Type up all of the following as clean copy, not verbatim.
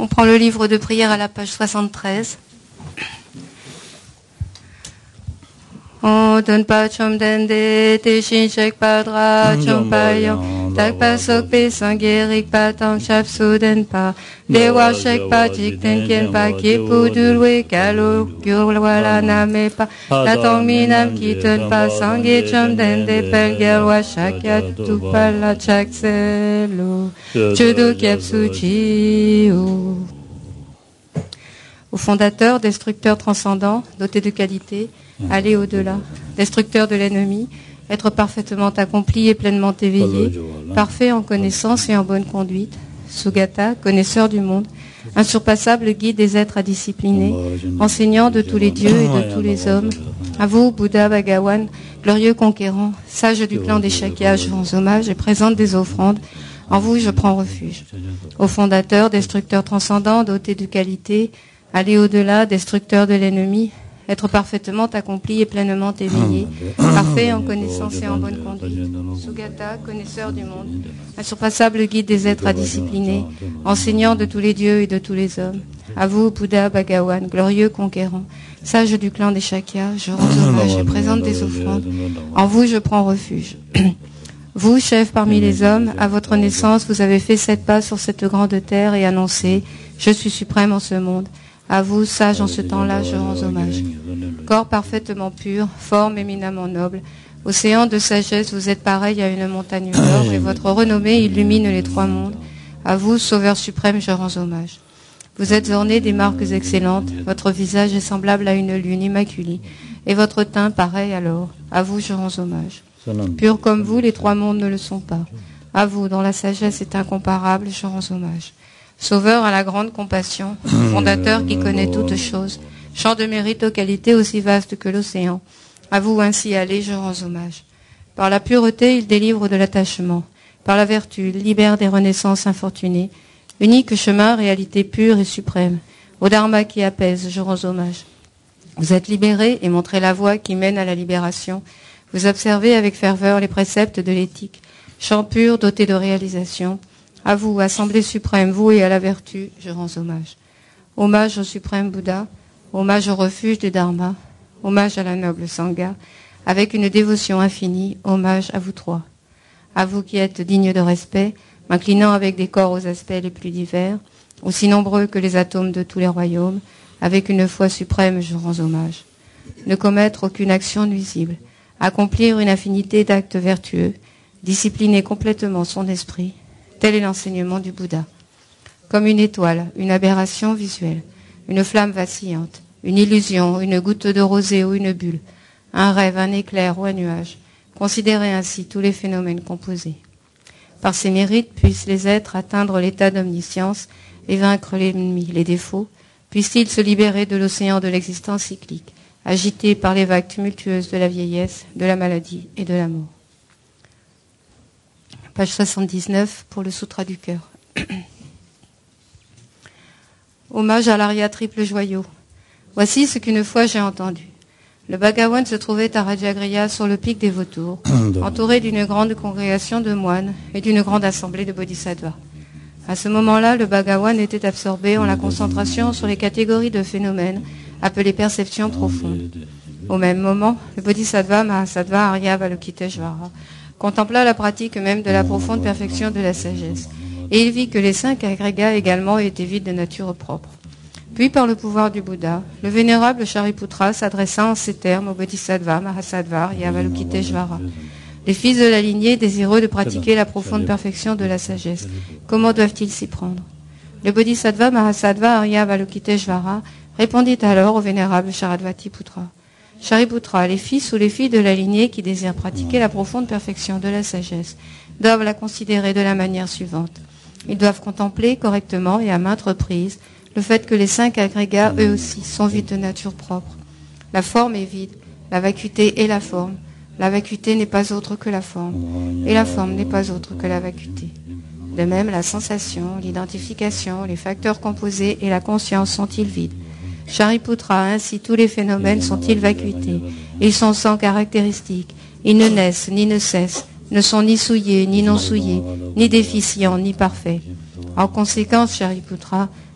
On prend le livre de prière à la page 73. On donne pas chom dende, te shin shek padra, chom payon, tak pa sok pe sangerik pa tang chap souden pa, dewa shek pa chik ten kien pa ki pudulwe kalo, gyur wala name pa, la tong minam ki ten pa sange chom dende pel gel wa shak ya tu pa la chak selo, chudu kyap suchi o. Au fondateur, destructeur transcendant, doté de qualité, aller au-delà, destructeur de l'ennemi, être parfaitement accompli et pleinement éveillé, parfait en connaissance et en bonne conduite, Sugata, connaisseur du monde, insurpassable guide des êtres à discipliner, enseignant de tous les dieux et de tous les hommes, à vous, Bouddha Bhagawan, glorieux conquérant, sage du clan des Shakyas, je rends hommage et présente des offrandes, en vous je prends refuge. Au fondateur, destructeur transcendant, doté de qualité, aller au-delà, destructeur de l'ennemi, être parfaitement accompli et pleinement éveillé, parfait en connaissance et en bonne conduite, Sugata, connaisseur du monde, insurpassable guide des êtres à discipliner, enseignant de tous les dieux et de tous les hommes. À vous, Bouddha Bhagawan, glorieux conquérant, sage du clan des Shakyas, je rends hommage et présente des offrandes. En vous, je prends refuge. Vous, chef parmi les hommes, à votre naissance, vous avez fait 7 pas sur cette grande terre et annoncé « Je suis suprême en ce monde ». À vous, sage en ce temps-là, je rends hommage. Corps parfaitement pur, forme éminemment noble, océan de sagesse, vous êtes pareil à une montagne d'or et votre renommée illumine les 3 mondes. À vous, sauveur suprême, je rends hommage. Vous êtes orné des marques excellentes, votre visage est semblable à une lune immaculée et votre teint pareil à l'or. À vous, je rends hommage. Pur comme vous, les 3 mondes ne le sont pas. À vous, dont la sagesse est incomparable, je rends hommage. Sauveur à la grande compassion, fondateur qui connaît toutes choses, champ de mérite aux qualités aussi vastes que l'océan. À vous ainsi aller, je rends hommage. Par la pureté, il délivre de l'attachement. Par la vertu, il libère des renaissances infortunées. Unique chemin, réalité pure et suprême. Au dharma qui apaise, je rends hommage. Vous êtes libéré et montrez la voie qui mène à la libération. Vous observez avec ferveur les préceptes de l'éthique. Champ pur, doté de réalisation. À vous, Assemblée suprême, vous et à la vertu, je rends hommage. Hommage au suprême Bouddha, hommage au refuge du Dharma, hommage à la noble Sangha, avec une dévotion infinie, hommage à vous 3. À vous qui êtes dignes de respect, m'inclinant avec des corps aux aspects les plus divers, aussi nombreux que les atomes de tous les royaumes, avec une foi suprême, je rends hommage. Ne commettre aucune action nuisible, accomplir une infinité d'actes vertueux, discipliner complètement son esprit, tel est l'enseignement du Bouddha. Comme une étoile, une aberration visuelle, une flamme vacillante, une illusion, une goutte de rosée ou une bulle, un rêve, un éclair ou un nuage, considérez ainsi tous les phénomènes composés. Par ces mérites puissent les êtres atteindre l'état d'omniscience et vaincre l'ennemi, les défauts, puissent-ils se libérer de l'océan de l'existence cyclique, agité par les vagues tumultueuses de la vieillesse, de la maladie et de la mort. Page 79 pour le Sutra du cœur. Hommage à l'Arya triple joyau. Voici ce qu'une fois j'ai entendu. Le Bhagawan se trouvait à Rajagriha sur le pic des vautours, entouré d'une grande congrégation de moines et d'une grande assemblée de bodhisattvas. À ce moment-là, le Bhagawan était absorbé en la concentration sur les catégories de phénomènes appelées perceptions profondes. Au même moment, le bodhisattva Mahasattva Arya Avalokiteshvara contempla la pratique même de la profonde perfection de la sagesse, et il vit que les 5 agrégats également étaient vides de nature propre. Puis, par le pouvoir du Bouddha, le vénérable Shariputra s'adressa en ces termes au Bodhisattva Mahasattva Arya Avalokiteshvara. Les fils de la lignée désireux de pratiquer la profonde perfection de la sagesse, comment doivent-ils s'y prendre? Le Bodhisattva Mahasattva Arya Avalokiteshvara répondit alors au vénérable Sharadvatiputra. Shariputra, les fils ou les filles de la lignée qui désirent pratiquer la profonde perfection de la sagesse doivent la considérer de la manière suivante. Ils doivent contempler correctement et à maintes reprises le fait que les 5 agrégats, eux aussi, sont vides de nature propre. La forme est vide, la vacuité est la forme. La vacuité n'est pas autre que la forme, et la forme n'est pas autre que la vacuité. De même, la sensation, l'identification, les facteurs composés et la conscience sont-ils vides. Shariputra, ainsi tous les phénomènes sont-ils vacuités. Ils sont sans caractéristiques. Ils ne naissent ni ne cessent, ne sont ni souillés ni non souillés, ni déficients ni parfaits. En conséquence, Shariputra,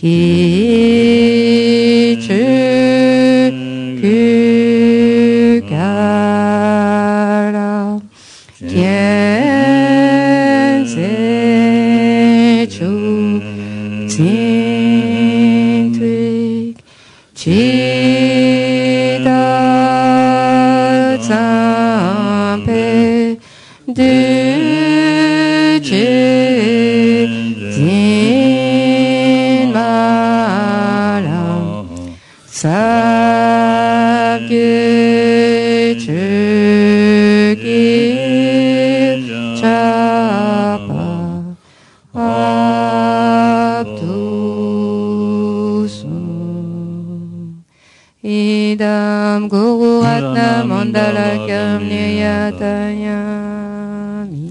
ki chu ku kara kien se chu tin twig chi da zampe du chi din malam sab ge chu gi chapa abdusum idam guru ratna mandalakam niyatayami.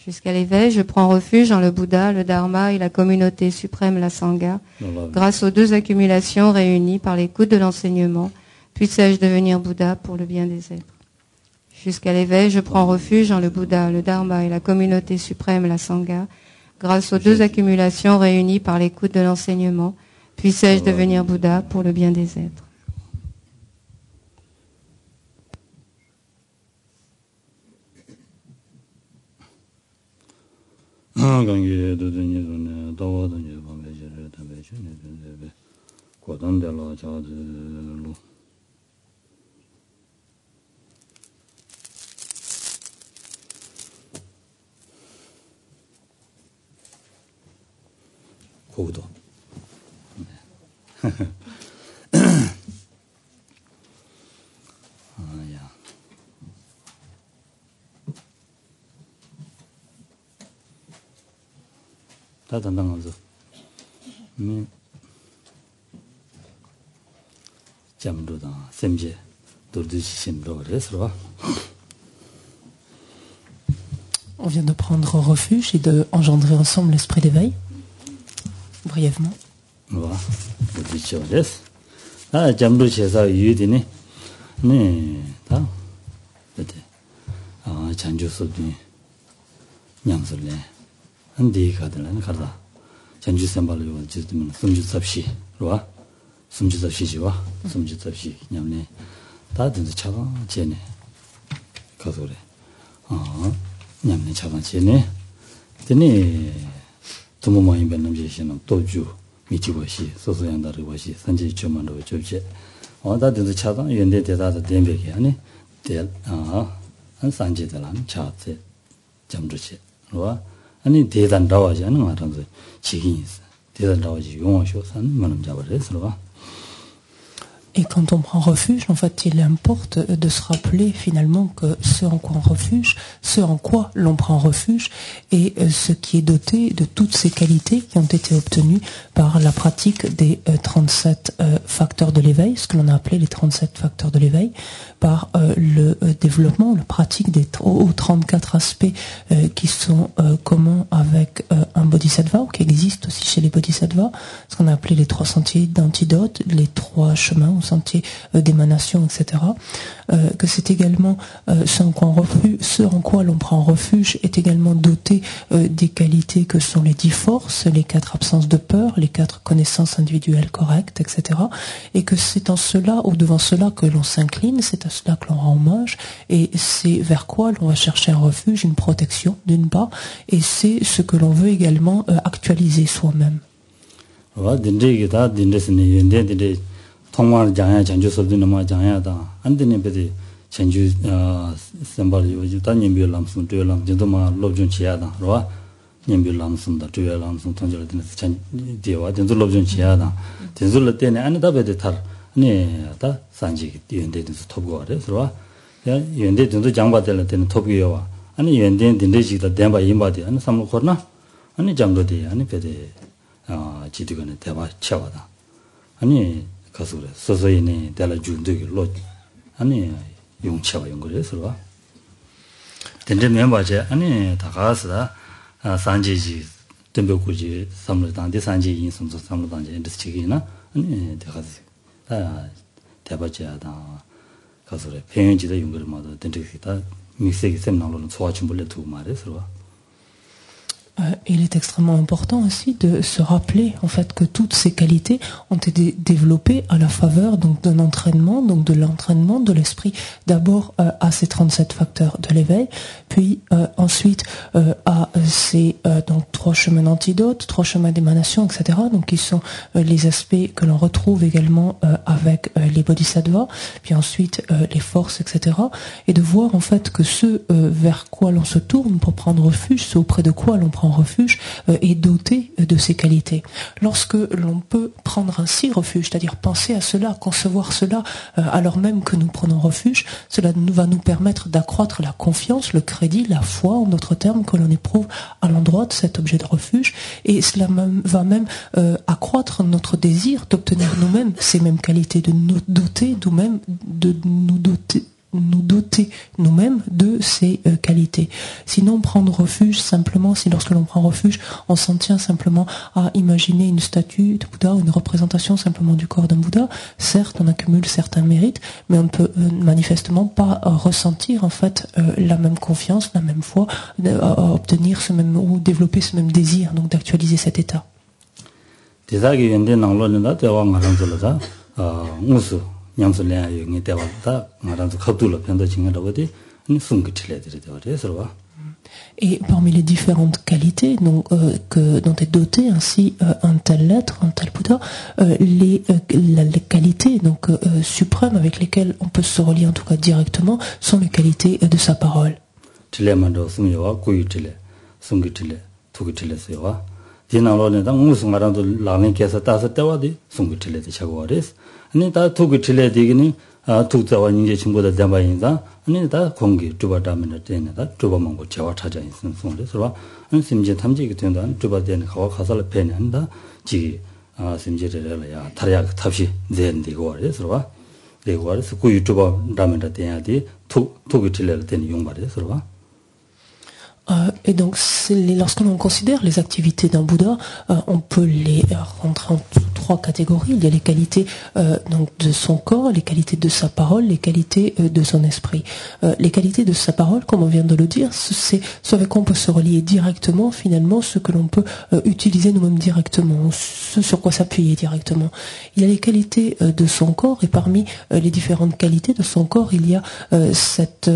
Jusqu'à l'éveil, je prends refuge en le Bouddha, le Dharma et la communauté suprême, la Sangha, grâce aux deux accumulations réunies par l'écoute de l'enseignement. Puisse-je devenir Bouddha pour le bien des êtres. Jusqu'à l'éveil, je prends refuge en le Bouddha, le Dharma et la communauté suprême, la Sangha, grâce aux deux accumulations réunies par l'écoute de l'enseignement. Puisse-je devenir Bouddha pour le bien des êtres. On vient de prendre refuge et de engendrer ensemble l'esprit d'éveil, brièvement. Et quand on prend refuge, en fait, il importe de se rappeler finalement que ce en quoi l'on prend refuge est ce qui est doté de toutes ces qualités qui ont été obtenues par la pratique des 37 facteurs de l'éveil, ce que l'on a appelé les 37 facteurs de l'éveil, par le développement, la pratique des 34 aspects qui sont communs avec un bodhisattva, ou qui existent aussi chez les bodhisattvas, ce qu'on a appelé les 3 sentiers d'antidote, les 3 chemins ou sentiers d'émanation, etc. Que c'est également ce en quoi l'on prend refuge est également doté des qualités que sont les 10 forces, les 4 absences de peur, les 4 connaissances individuelles correctes, etc. Et que c'est en cela, ou devant cela, que l'on s'incline, c'est à cela que l'on rend hommage, et c'est vers quoi l'on va chercher un refuge, une protection, d'une part, et c'est ce que l'on veut également actualiser soi-même. 아니 용치와 연구해서와 된데 멤버제 아니 다가서다 산지지 덤벼고지 삼르단데 산지 인성도 삼르단지 인더스티기나 아니 대가지 다 대바지야다 가서래 평행지다 연구를 마다 된데다 믹스기 셈나로는 소화침불레 두고 말해서와 Il est extrêmement important aussi de se rappeler en fait que toutes ces qualités ont été développées à la faveur donc d'un entraînement, donc de l'entraînement de l'esprit d'abord à ces 37 facteurs de l'éveil, puis ensuite à ces donc 3 chemins d'antidote, 3 chemins d'émanation, etc. Donc qui sont les aspects que l'on retrouve également avec les bodhisattvas, puis ensuite les forces, etc. Et de voir en fait que ce vers quoi l'on se tourne pour prendre refuge, ce auprès de quoi l'on prend refuge est doté de ces qualités. Lorsque l'on peut prendre ainsi refuge, c'est-à-dire penser à cela, concevoir cela, alors même que nous prenons refuge, cela va nous permettre d'accroître la confiance, le crédit, la foi, en d'autres termes, que l'on éprouve à l'endroit de cet objet de refuge, et cela va même accroître notre désir d'obtenir nous-mêmes ces mêmes qualités, de nous doter nous-mêmes de ces qualités. Sinon, prendre refuge simplement, si lorsque l'on prend refuge, on s'en tient simplement à imaginer une statue de Bouddha, une représentation simplement du corps d'un Bouddha, certes, on accumule certains mérites, mais on ne peut manifestement pas ressentir en fait la même confiance, la même foi, obtenir ce même ou développer ce même désir, donc d'actualiser cet état. Et parmi les différentes qualités dont est doté ainsi un tel être, un tel Bouddha, les qualités donc suprêmes avec lesquelles on peut se relier en tout cas directement sont les qualités de sa parole. Et donc, lorsque l'on considère les activités d'un Bouddha, on peut les rentrer en 3 catégories. Il y a les qualités donc de son corps, les qualités de sa parole, les qualités de son esprit. Les qualités de sa parole, comme on vient de le dire, c'est ce avec quoi on peut se relier directement, finalement, ce que l'on peut utiliser nous-mêmes directement, ce sur quoi s'appuyer directement. Il y a les qualités de son corps, et parmi les différentes qualités de son corps, il y a cet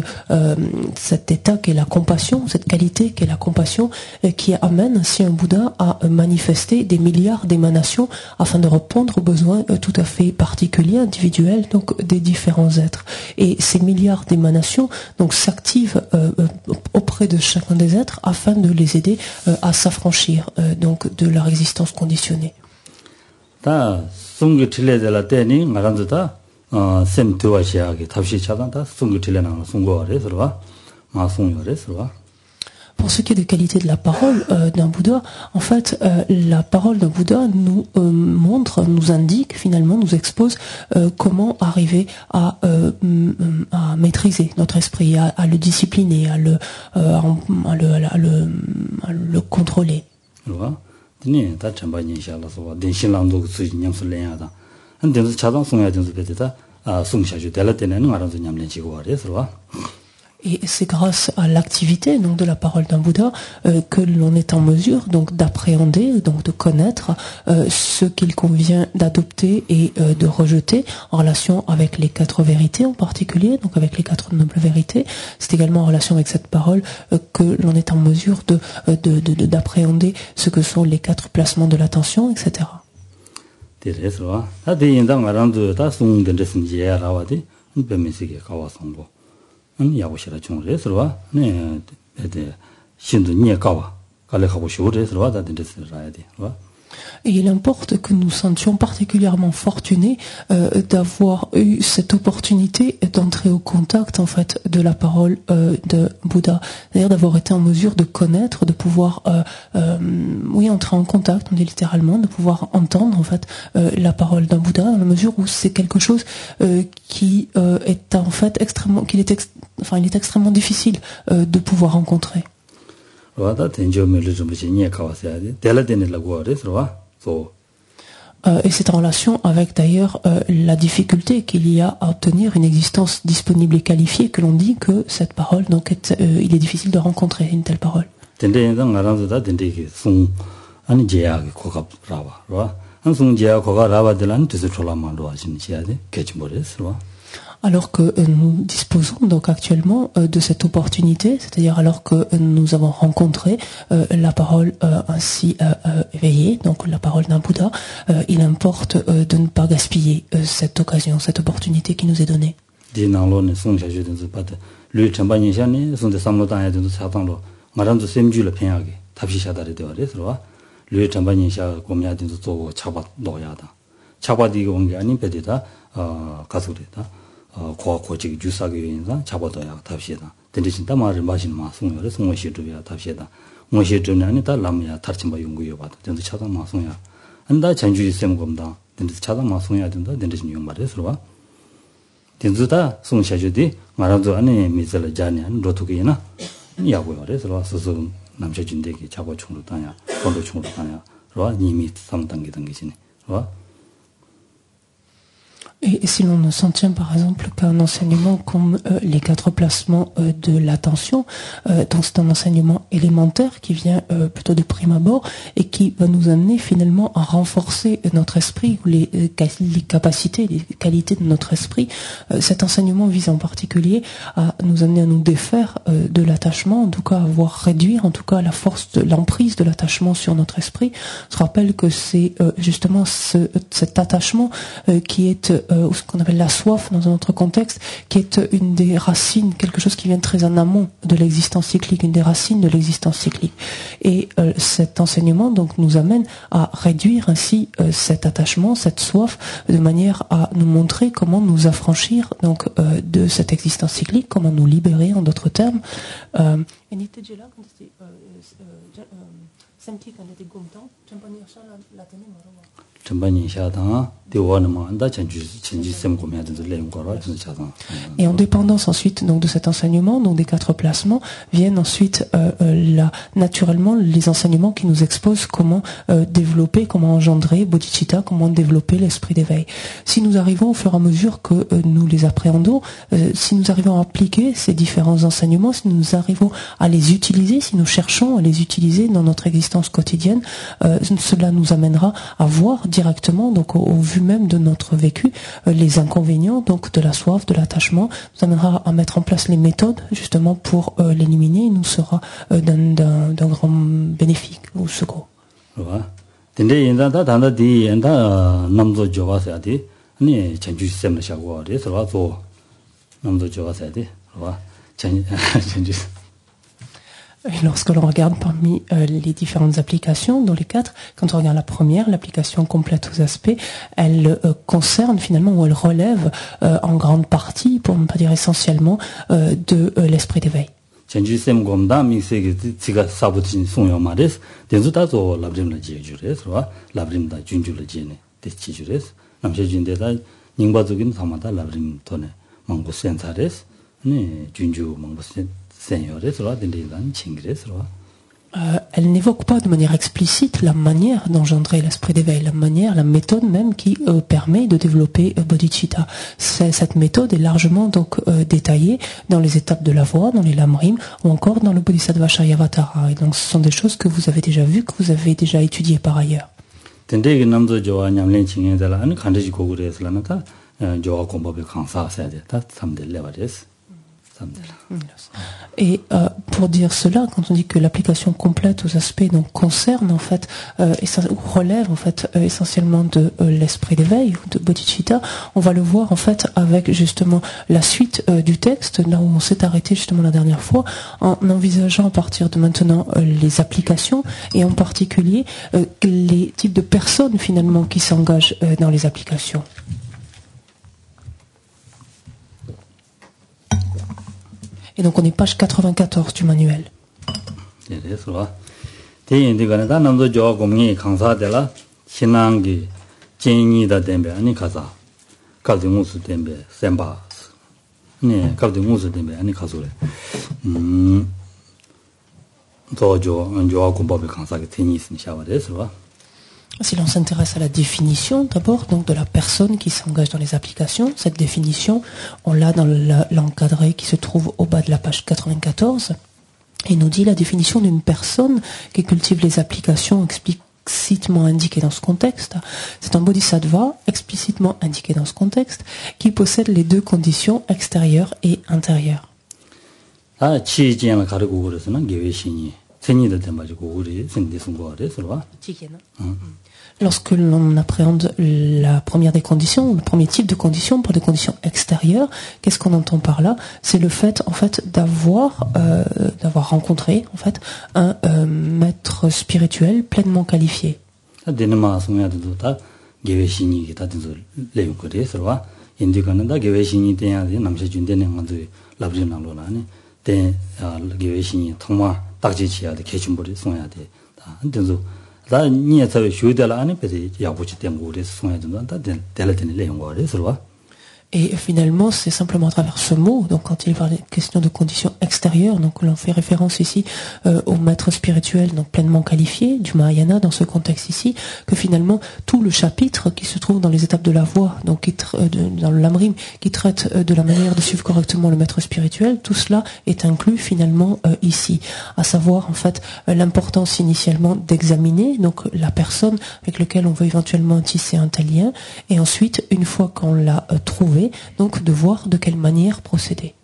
état qu'est la compassion, cette qualité qu'est la compassion, qui amène ainsi un Bouddha à manifester des milliards d'émanations afin de répondre aux besoins tout à fait particuliers, individuels, donc des différents êtres. Et ces milliards d'émanations donc s'activent auprès de chacun des êtres afin de les aider à s'affranchir donc de leur existence conditionnée. Pour ce qui est des qualités de la parole d'un Bouddha, en fait, la parole d'un Bouddha nous montre, nous indique, finalement, nous expose comment arriver à maîtriser notre esprit, à le discipliner, à le contrôler. Et c'est grâce à l'activité donc de la parole d'un Bouddha que l'on est en mesure donc d'appréhender, donc de connaître ce qu'il convient d'adopter et de rejeter en relation avec les 4 vérités en particulier, donc avec les 4 nobles vérités. C'est également en relation avec cette parole que l'on est en mesure d'appréhender ce que sont les 4 placements de l'attention, etc. Et il importe que nous sentions particulièrement fortunés d'avoir eu cette opportunité d'entrer au contact en fait de la parole de Bouddha, c'est-à-dire d'avoir été en mesure de connaître, de pouvoir entrer en contact, on dit littéralement, de pouvoir entendre en fait la parole d'un Bouddha, dans la mesure où c'est quelque chose qui est en fait extrêmement, il est extrêmement difficile de pouvoir rencontrer. Et c'est en relation avec d'ailleurs la difficulté qu'il y a à obtenir une existence disponible et qualifiée que l'on dit que cette parole, donc il est difficile de rencontrer une telle parole. Alors que nous disposons donc actuellement de cette opportunité, c'est-à-dire alors que nous avons rencontré la parole ainsi éveillée, donc la parole d'un Bouddha, il importe de ne pas gaspiller cette occasion, cette opportunité qui nous est donnée. 고고직 주사기 인상 잡아둬야 답시다. 된대신다 말을 마시는 마 송여를 송어시도야 답시다. 뭐시도는 아니다 람야 tar침바 연구여 봐도 된대 차다 마송야. 한다 전주의 셈 겁니다. 된대 차다 마송야 된다 된대신 용 말해서 봐. 된주다 송샤주디 말아도 안에 미절 자니안 로토게나 야고요. 그래서 스스로 남셔진대기 잡아 총로 다냐. 본도 총로 다냐. 로 이미 3단계 단계시네. 로 Et si l'on ne s'en tient par exemple qu'à un enseignement comme les 4 placements de l'attention, donc c'est un enseignement élémentaire qui vient plutôt de prime abord et qui va nous amener finalement à renforcer notre esprit ou les capacités, les qualités de notre esprit. Cet enseignement vise en particulier à nous amener à nous défaire de l'attachement, en tout cas à voir réduire en tout cas la force de l'emprise de l'attachement sur notre esprit. Je rappelle que c'est justement cet attachement qui est ou ce qu'on appelle la soif dans un autre contexte, qui est une des racines, quelque chose qui vient très en amont de l'existence cyclique, une des racines de l'existence cyclique. Et cet enseignement donc nous amène à réduire ainsi cet attachement, cette soif, de manière à nous montrer comment nous affranchir donc de cette existence cyclique, comment nous libérer en d'autres termes. Et en dépendance ensuite donc de cet enseignement, donc des 4 placements, viennent ensuite naturellement les enseignements qui nous exposent comment développer, comment engendrer bodhicitta, comment développer l'esprit d'éveil. Si nous arrivons au fur et à mesure que nous les appréhendons, si nous arrivons à appliquer ces différents enseignements, si nous arrivons à les utiliser, si nous cherchons à les utiliser dans notre existence quotidienne, cela nous amènera à voir directement, donc au vu même de notre vécu, les inconvénients donc de la soif, de l'attachement, nous amènera à mettre en place les méthodes justement pour l'éliminer et nous sera d'un grand bénéfice ou secours. Et lorsque l'on regarde parmi les différentes applications, dans les 4, quand on regarde la première, l'application complète aux aspects, elle concerne finalement, ou elle relève en grande partie, pour ne pas dire essentiellement, de l'esprit d'éveil. Elle n'évoque pas de manière explicite la manière d'engendrer l'esprit d'éveil, la méthode même qui permet de développer bodhicitta. Cette méthode est largement donc détaillée dans les étapes de la voie, dans les lamrim ou encore dans le Bodhisattva Charyavatara. Et donc ce sont des choses que vous avez déjà vues, que vous avez déjà étudiées par ailleurs. Et pour dire cela, quand on dit que l'application complète aux aspects donc concerne en fait ou relève en fait essentiellement de l'esprit d'éveil, de bodhicitta, on va le voir en fait avec justement la suite du texte, là où on s'est arrêté justement la dernière fois, en envisageant à partir de maintenant les applications et en particulier les types de personnes finalement qui s'engagent dans les applications. Et donc on est page 94 du manuel. Si l'on s'intéresse à la définition d'abord donc de la personne qui s'engage dans les applications, cette définition, on l'a dans l'encadré qui se trouve au bas de la page 94, et nous dit la définition d'une personne qui cultive les applications explicitement indiquées dans ce contexte. C'est un bodhisattva explicitement indiqué dans ce contexte qui possède les deux conditions extérieures et intérieures. Lorsque l'on appréhende la première des conditions, le premier type de conditions pour des conditions extérieures, qu'est-ce qu'on entend par là? C'est le fait, en fait, d'avoir rencontré, en fait, un maître spirituel pleinement qualifié. Et finalement, c'est simplement à travers ce mot, donc quand il parle de question de conditions extérieures, donc l'on fait référence ici au maître spirituel donc pleinement qualifié du Mahayana dans ce contexte ici, que finalement tout le chapitre qui se trouve dans les étapes de la voie, donc dans le Lamrim, qui traite de la manière de suivre correctement le maître spirituel, tout cela est inclus finalement ici, à savoir en fait l'importance initialement d'examiner donc la personne avec laquelle on veut éventuellement tisser un tel lien, et ensuite une fois qu'on l'a trouvé, donc de voir de quelle manière procéder.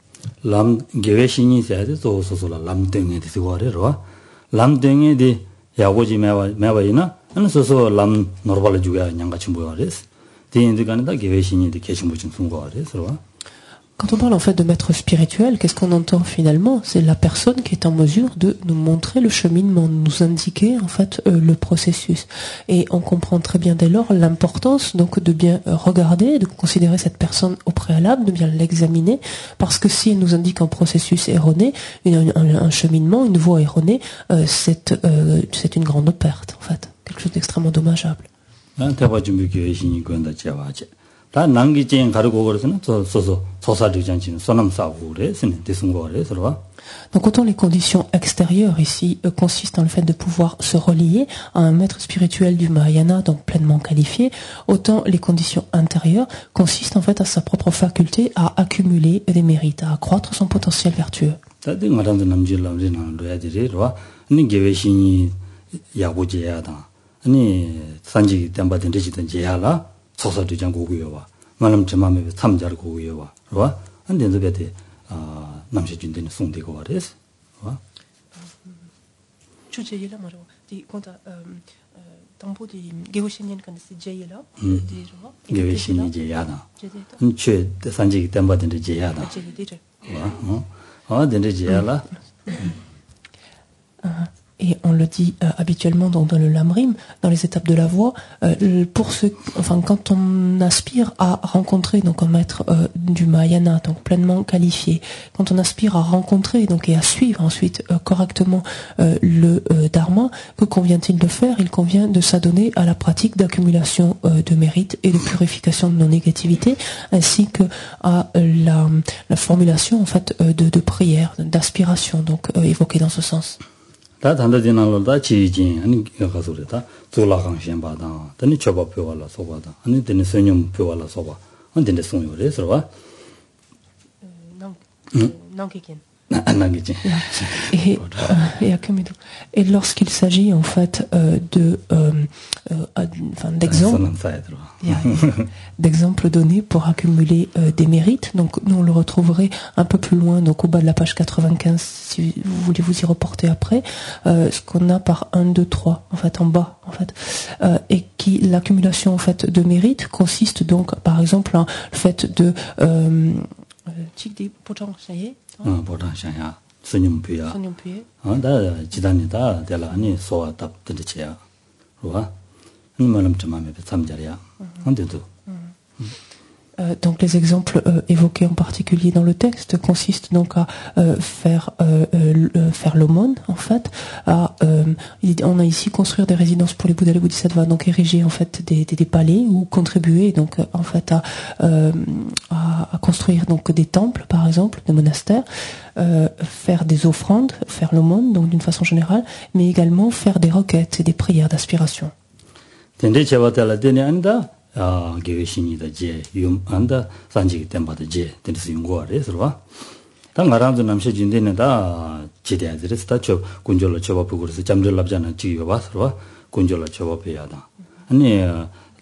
Lam geweshini sayade so la lam tenge de sigore ro lam tenge de yagoji mewa ina an so lam normal juga nyanga chimbo res de indikana geweshini de kechimbo chim sungo res ro. Quand on parle en fait de maître spirituel, qu'est-ce qu'on entend finalement? C'est la personne qui est en mesure de nous montrer le cheminement, de nous indiquer en fait le processus. Et on comprend très bien dès lors l'importance donc de bien regarder, de considérer cette personne au préalable, de bien l'examiner, parce que si elle nous indique un processus erroné, un cheminement, une voie erronée, c'est une grande perte en fait, quelque chose d'extrêmement dommageable. 다 남기진 가르고 그래서는 소사도 잔치는 소남 싸고 그래 스네 대승고 그래 서로. Donc autant les conditions extérieures ici consistent dans le fait de pouvoir se relier à un maître spirituel du Mahayana, donc pleinement qualifié, autant les conditions intérieures consistent en fait à sa propre faculté à accumuler des mérites, à accroître son potentiel vertueux. 소사도장 고고요와 만남 점함에 참자를 고고요와 와 안된도 베데 남시준데는 송되고 그래서 와 주제라 말어 디 conta tampo di geoshinien kan se jeyela geoshinien jeyada unche 산지 땀바든데 jeyada 와 된데 jeyala. Et on le dit habituellement dans le Lamrim, dans les étapes de la voie, quand on aspire à rencontrer donc un maître du Mahayana, donc pleinement qualifié, quand on aspire à rencontrer donc et à suivre ensuite correctement le Dharma, que convient-il de faire? Il convient de s'adonner à la pratique d'accumulation de mérite et de purification de nos négativités, ainsi que à la formulation en fait de prière, d'aspiration donc évoquée dans ce sens. 다 단다진나로다 지진 아니 가서래다 졸라강신 바다 드니 쳐봐 표발라 소바다 아니 드니 선용 표발라 소바 안데네 송요래 서봐 Et lorsqu'il s'agit en fait d'exemples donnés pour accumuler des mérites, donc nous on le retrouverait un peu plus loin, donc au bas de la page 95, si vous voulez vous y reporter après, ce qu'on a par 1, 2, 3, en fait en bas, en fait, et qui l'accumulation en fait de mérites consiste donc par exemple en le fait de donc les exemples évoqués en particulier dans le texte consistent donc à faire l'aumône en fait. On a ici construire des résidences pour les Bouddhas et les Bodhisattvas, donc ériger en fait des palais ou contribuer donc en fait à construire donc des temples par exemple, des monastères, faire des offrandes, faire l'aumône donc d'une façon générale, mais également faire des requêtes et des prières d'aspiration. gewe je yum anda sanji temba de je tenis yungwa re sirwa ta ngaranzu namshe jindene da chidya zres ta cho kunjola choba pugurse chamdel labjana chi yo basrwa kunjola choba pe yada ani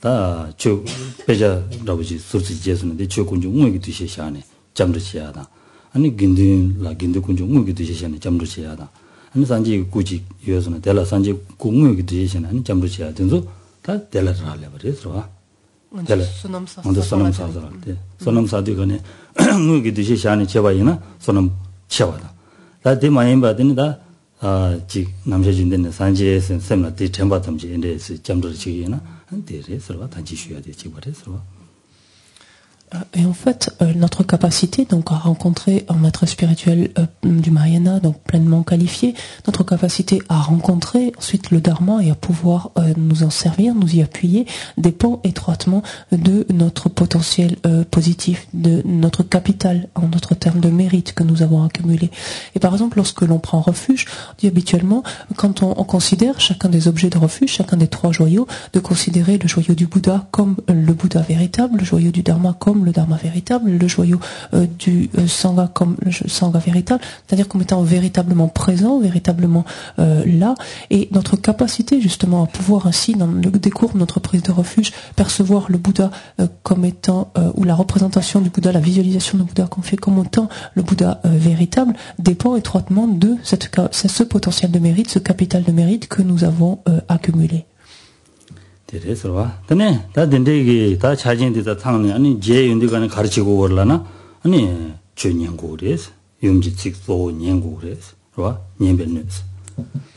ta cho peja rabuji sursi jesune de cho kunjo ngwe gi tishe shane chamdel chi yada ani gindu kunjo ngwe gi tishe shane chamdel chi yada ani sanji kuji yosune dela sanji ku ngwe gi tishe shane ani chamdel chi yada denzo ta dela rale bare sirwa sonam sadigane 무기 드시 샤니 제바이나 손은 쳐와다 다데 마임바 되는다 지 남셔진데 산지에서 셈나 데 템바텀지 인데스 잠들 지기나 데레 서와 단지 쉬어야 돼 지버레서. Et en fait, notre capacité donc à rencontrer un maître spirituel du Mahayana, donc pleinement qualifié, notre capacité à rencontrer ensuite le Dharma et à pouvoir nous en servir, nous y appuyer, dépend étroitement de notre potentiel positif, de notre capital, en d'autres termes de mérite que nous avons accumulé. Et par exemple, lorsque l'on prend refuge, on dit habituellement, quand on considère chacun des objets de refuge, chacun des 3 joyaux, de considérer le joyau du Bouddha comme le Bouddha véritable, le joyau du Dharma comme le Dharma véritable, le joyau du Sangha comme le Sangha véritable, c'est-à-dire comme étant véritablement présent, véritablement là, et notre capacité justement à pouvoir ainsi, dans le décours de notre prise de refuge, percevoir le Bouddha comme étant, ou la représentation du Bouddha, la visualisation du Bouddha qu'on fait comme étant le Bouddha véritable, dépend étroitement de ce potentiel de mérite, ce capital de mérite que nous avons accumulé. 데레서와 근데 다 된대기 다 차진데다 탕네 아니 제 윤디가는 가르치고 올라나 아니 주년고 그래서 용지직소 년고 그래서 와 년변네스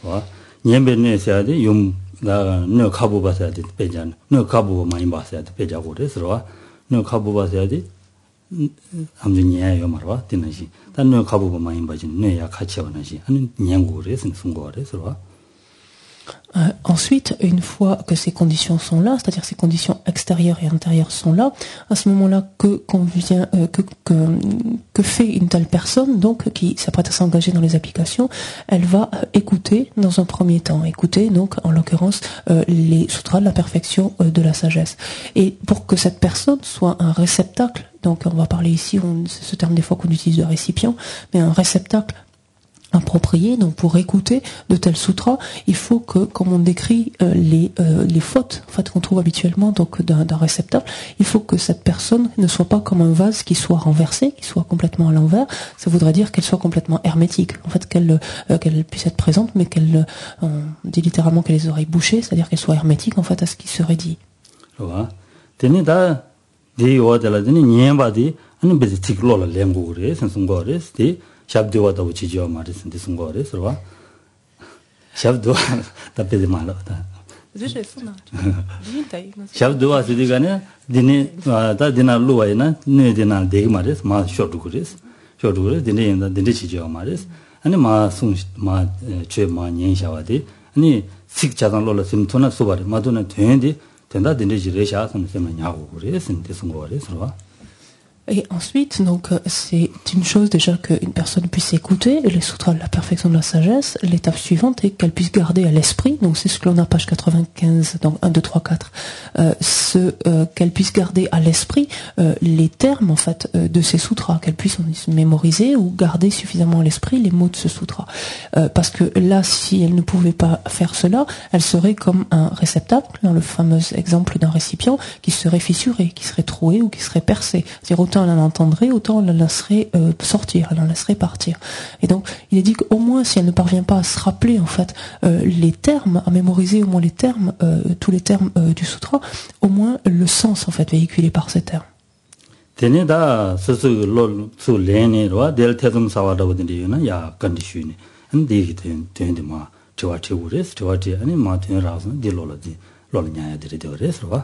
와 년변네스 해야 돼 용나 가부 봐야 돼 빼잖아 너 가부 많이 봐야 돼 빼자고 그래서 와너 가부 봐야 돼 아무튼이에요 말와 되는지 단너 가부 많이 봐지 너야 같이 와나지 아니 년고 그래서 순고 그래서 와 Ensuite, une fois que ces conditions sont là, c'est-à-dire ces conditions extérieures et intérieures sont là, à ce moment-là, que fait une telle personne, donc qui s'apprête à s'engager dans les applications, elle va écouter dans un premier temps, écouter donc en l'occurrence les sutras de la perfection de la sagesse. Et pour que cette personne soit un réceptacle, donc on va parler ici, c'est ce terme des fois qu'on utilise de récipient, mais un réceptacle approprié, donc pour écouter de tels sutras, il faut que, comme on décrit les fautes en fait, qu'on trouve habituellement donc d'un réceptacle, il faut que cette personne ne soit pas comme un vase qui soit renversé, qui soit complètement à l'envers. Ça voudrait dire qu'elle soit complètement hermétique, en fait qu'elle puisse être présente, mais qu'elle dit littéralement qu'elle ait les oreilles bouchées, c'est-à-dire qu'elle soit hermétique en fait à ce qui serait dit. 샵도와도 지지어 말했는데 순거래 서와 샵도 답변이 말하다 샵도와 지디가네 디네 다 디나루와이나 네디나 되게 말했어 마 쇼트 그랬어 디네 디네 지지어 말했어 아니 마숭마 죄마 년샤와디 아니 식자단로라 심토나 소바리 마도나 되는데 된다 디네 지레샤 선생님이 하고 그랬는데 순거래 서와 Et ensuite, donc, c'est une chose déjà qu'une personne puisse écouter les sutras de la perfection de la sagesse. L'étape suivante est qu'elle puisse garder à l'esprit, donc c'est ce que l'on a page 95, donc 1, 2, 3, 4, qu'elle puisse garder à l'esprit les termes, en fait, de ces sutras, qu'elle puisse mémoriser ou garder suffisamment à l'esprit les mots de ce sutra. Parce que là, si elle ne pouvait pas faire cela, elle serait comme un réceptacle, dans le fameux exemple d'un récipient, qui serait fissuré, qui serait troué ou qui serait percé. C'est-à-dire autant elle en entendrait, autant elle la laisserait sortir, elle en laisserait partir. Et donc, il est dit qu'au moins, si elle ne parvient pas à se rappeler, en fait, les termes, à mémoriser au moins les termes, tous les termes du sutra, au moins le sens, en fait, véhiculé par ces termes. Teneda su lene ro del tedum sawada wodin na ya condition and de ten de ma twa res twa ani ma ten ras de lola di lola nya de res ro.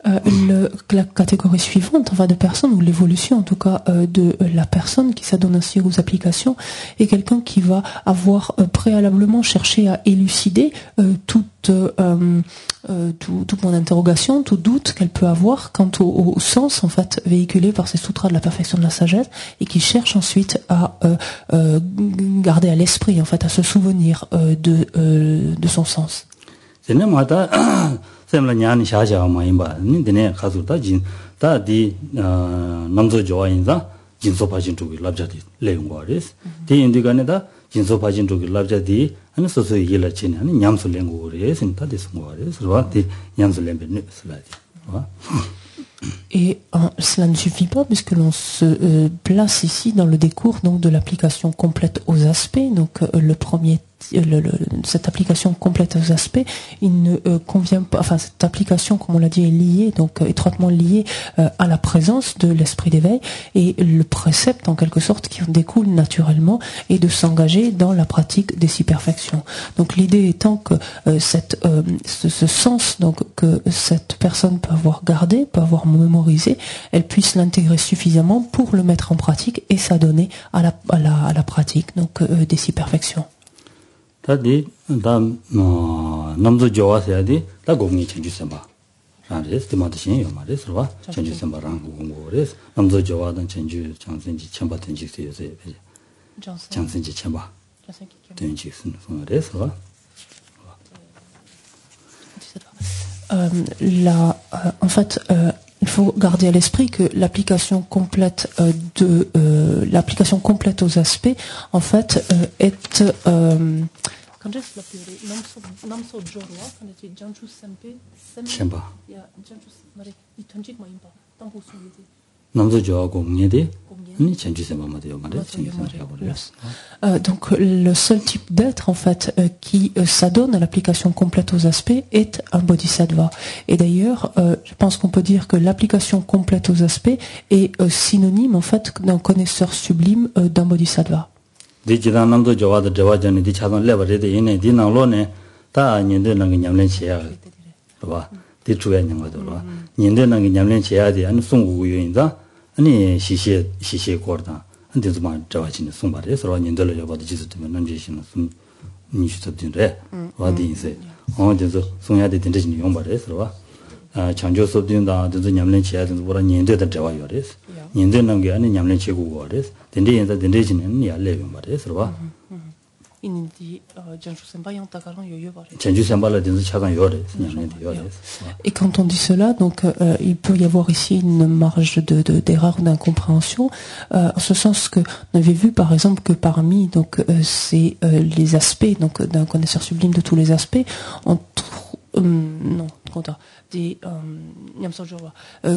La catégorie suivante, enfin de personnes, ou l'évolution en tout cas de la personne qui s'adonne ainsi aux applications, est quelqu'un qui va avoir préalablement cherché à élucider toute mon interrogation, tout doute qu'elle peut avoir quant au sens en fait véhiculé par ces sutras de la perfection de la sagesse, et qui cherche ensuite à garder à l'esprit, en fait, à se souvenir de son sens. semla nyani shaja ma imba ni dene khasu ta jin ta di namzo jowa inza jinso pajin tu labja di leungwa res di indigane da jinso pajin tu labja di ani soso yela chini ani nyamso lengu res ta de sungwa res wa di nyamso lembe ne sladi wa. Et cela ne suffit pas, puisque l'on se place ici dans le décours donc de l'application complète aux aspects. Donc le premier, cette application complète aux aspects, il ne convient pas. Enfin, cette application, comme on l'a dit, est liée, donc étroitement liée à la présence de l'esprit d'éveil, et le précepte, en quelque sorte, qui en découle naturellement, est de s'engager dans la pratique des six perfections. Donc l'idée étant que ce sens donc que cette personne peut avoir gardé, peut avoir mémorisé, elle puisse l'intégrer suffisamment pour le mettre en pratique et s'adonner à la pratique donc des six perfections. Tadi da namzo jowa se adi da gongni chenju semba res de ma de shin yo ma res ro chenju semba rang gongo res namzo jowa dan chenju changsenji chemba tenji se yo se changsenji chemba tenji sun res ro. En fait, il faut garder à l'esprit que l'application complète l'application complète aux aspects, en fait, est donc le seul type d'être en fait qui s'adonne à l'application complète aux aspects est un bodhisattva. Et d'ailleurs, je pense qu'on peut dire que l'application complète aux aspects est synonyme en fait d'un connaisseur sublime d'un bodhisattva. 아니 시시에 거다 근데 좀 저와진 송바래 서로 년들을 여봐도 지스트면 남제시는 숨 니슈트든데 와디인세 어제서 송야데 된다진 용바래 서로 아 창조섭된다 저도 냠len 지야든 뭐라 년들들 저와요레스 년들는 게 아니 냠len 제고거레스 된데 연다 된대지는 야래 용바래 서로 Et quand on dit cela, donc il peut y avoir ici une marge d'erreur ou d'incompréhension, en ce sens que on avait vu par exemple que parmi donc c'est les aspects donc d'un connaisseur sublime de tous les aspects,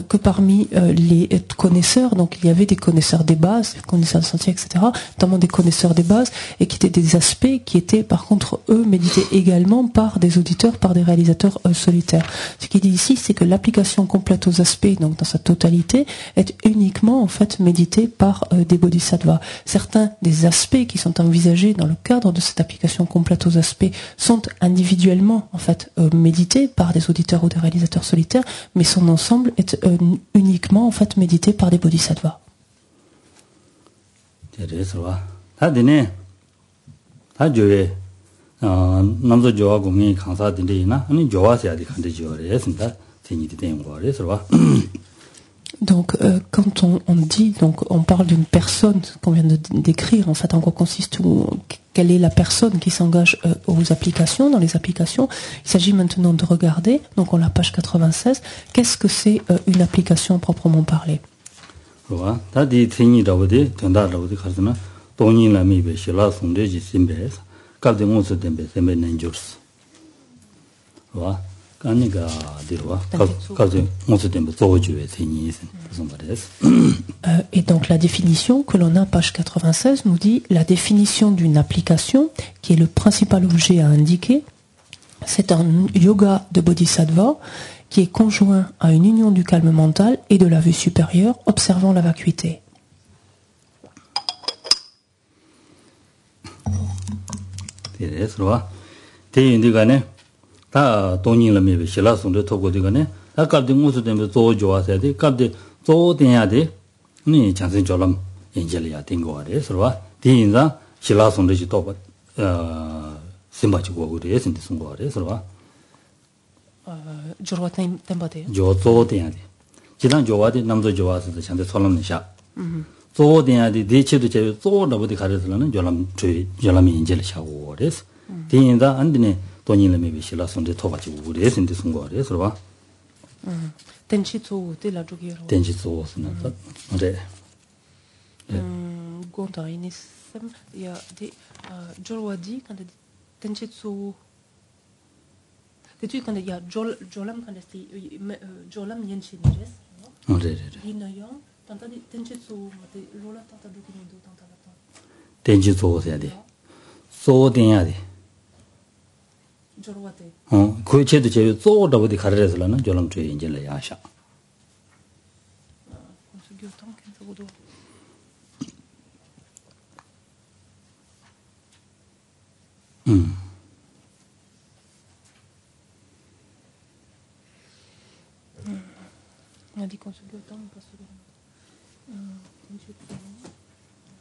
que parmi les connaisseurs, donc il y avait des connaisseurs des bases, des connaisseurs de sentiers, etc., notamment des connaisseurs des bases, et qui étaient des aspects qui étaient par contre eux médités également par des auditeurs, par des réalisateurs solitaires. Ce qu'il dit ici, c'est que l'application complète aux aspects, donc dans sa totalité, est uniquement en fait méditée par des bodhisattvas. Certains des aspects qui sont envisagés dans le cadre de cette application complète aux aspects sont individuellement en fait médités par des auditeurs ou des réalisateurs solitaire, mais son ensemble est uniquement en fait médité par des bodhisattvas. Donc, quand on dit, donc, on parle d'une personne qu'on vient de décrire, en fait, en quoi consiste quelle est la personne qui s'engage aux applications, dans les applications. Il s'agit maintenant de regarder, donc on a la page 96, qu'est-ce que c'est une application proprement parlée. Et donc la définition que l'on a, page 96, nous dit la définition d'une application, qui est le principal objet à indiquer, c'est un yoga de bodhisattva qui est conjoint à une union du calme mental et de la vue supérieure, observant la vacuité. 다 돈이라 메베 실라송도 토고 되거네 아깝데 무슨 때문에 또 좋아서 돼 갑데 또 돼야 돼 니 장생 졸람 인젤이야 된거 같아 서로 디인자 실라송도 또 심바지고 그래 신디 송거 같아 서로 저러다 템바데 저또 돼야 돼 지난 좋아데 남도 좋아서 장대 솔람는 샤 또 돼야 돼 대체도 제 또도 어디 가르들는 졸람 졸람 인젤 샤고 그래서 디인자 안 되네 돈이를 매비 실라선데 토바지고 그래 신디 송거 그래 서로 텐치토 데라 조기로 텐치토스나 그래 gonta inisem ya de jorwadi quand tenchitsu tu quand ya jolam quand jolam yenchi res 그래 hinayo tanta tenchitsu mate rola tanta dokino tanta la 텐치토 해야 돼 소된야 돼 jorwate 그 제도 제 쪼다 어디 가르래서는 졸람 죄 인jel래 야샤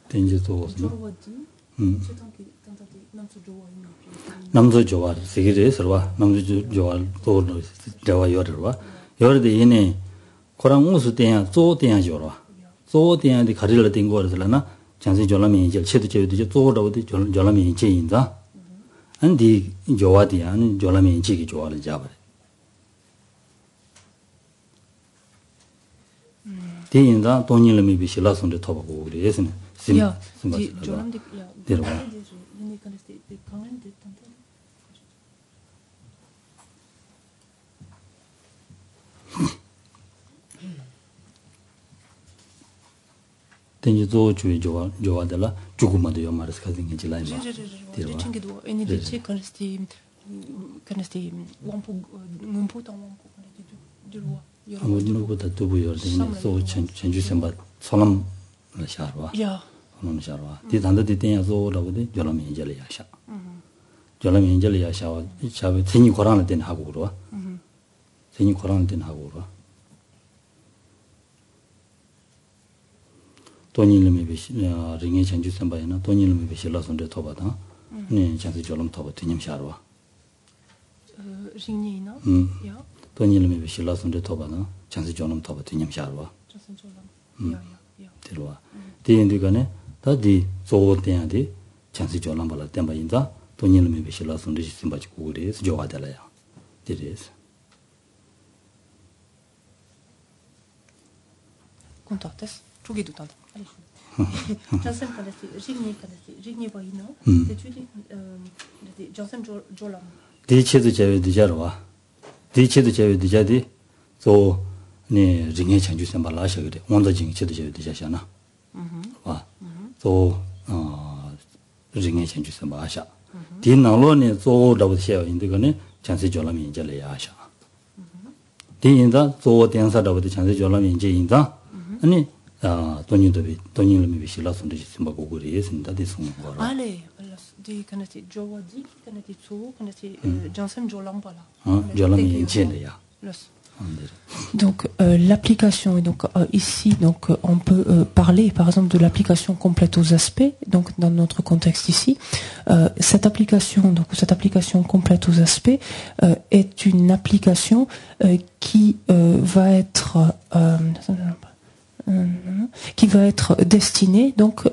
텐지도 남도 좋아 세계에 서와 남도 좋아 또 대화 요르와 요르데 얘네 코랑 무슨 때야 조 때야 줘라 조 때야데 가리를 된 거라서나 장세 졸라면 이제 체도 제도 조라고도 졸라면 이제 인자 안디 좋아디 안 졸라면 이제 좋아를 잡아 대인자 돈이를 미비 실라선데 토바고 그래서는 야 졸람디 야 데려와 텐지도 주의 좋아들라 죽음마도 요마르스 가진 게 지라이 봐. 데려와. 챙기도 에너지 컨스티 원포 문포당 원포 데려와. 아무리보다 두부여 되는 소 전주 선바 소람 샤르와. 야. 소람 샤르와. 디단도 디땡야서라고데 졸라미 인젤이 야샤. 졸라미 인젤이 야샤와 샤베 생이 고란을 된 하고 그러와. 생이 고란을 된 하고 그러와. 돈이름이 비시 링에 전주 선바이나 돈이름이 비실라선데 토바다. 네, 장세 졸람 토바 되님 샤르와. 링이나? 야. 돈이름이 비실라선데 토바다. 장세 졸람 토바 되님 샤르와. 장세 졸람. 야. 데려와. 디인디가네 다디 조어때야디 장세 졸람 발라 템바인자 돈이름이 비실라선데 심바지 고레스 조가달라야. 디레스. 콘타테스 두개도 다. Johnson Rigni Boino, Johnson Jolam. 디체도 제외 디자로와. 디체도 제외 디자디 또 네, 링에 장주 선발라셔 그래. 원더징 체도 제외 디자잖아. 와. 또 링에 장주 선발하셔. 디나로네 조라고 셔 인데거네 장세 졸람이 인제래 야셔. 디인다 조 댄사라고 장세 졸람이 인제 인다. 아니 돈이를 미비 실라선데 심바고 그래서인다 대송 거라. 알레 디 카나티 조와디 카나티 초 카나티 존슨 졸람 발라. 졸람이 인제래야. 러스. 안데. Donc l'application, et donc ici donc on peut parler par exemple de l'application complète aux aspects, donc dans notre contexte ici, cette application complète aux aspects est une application qui va être destiné donc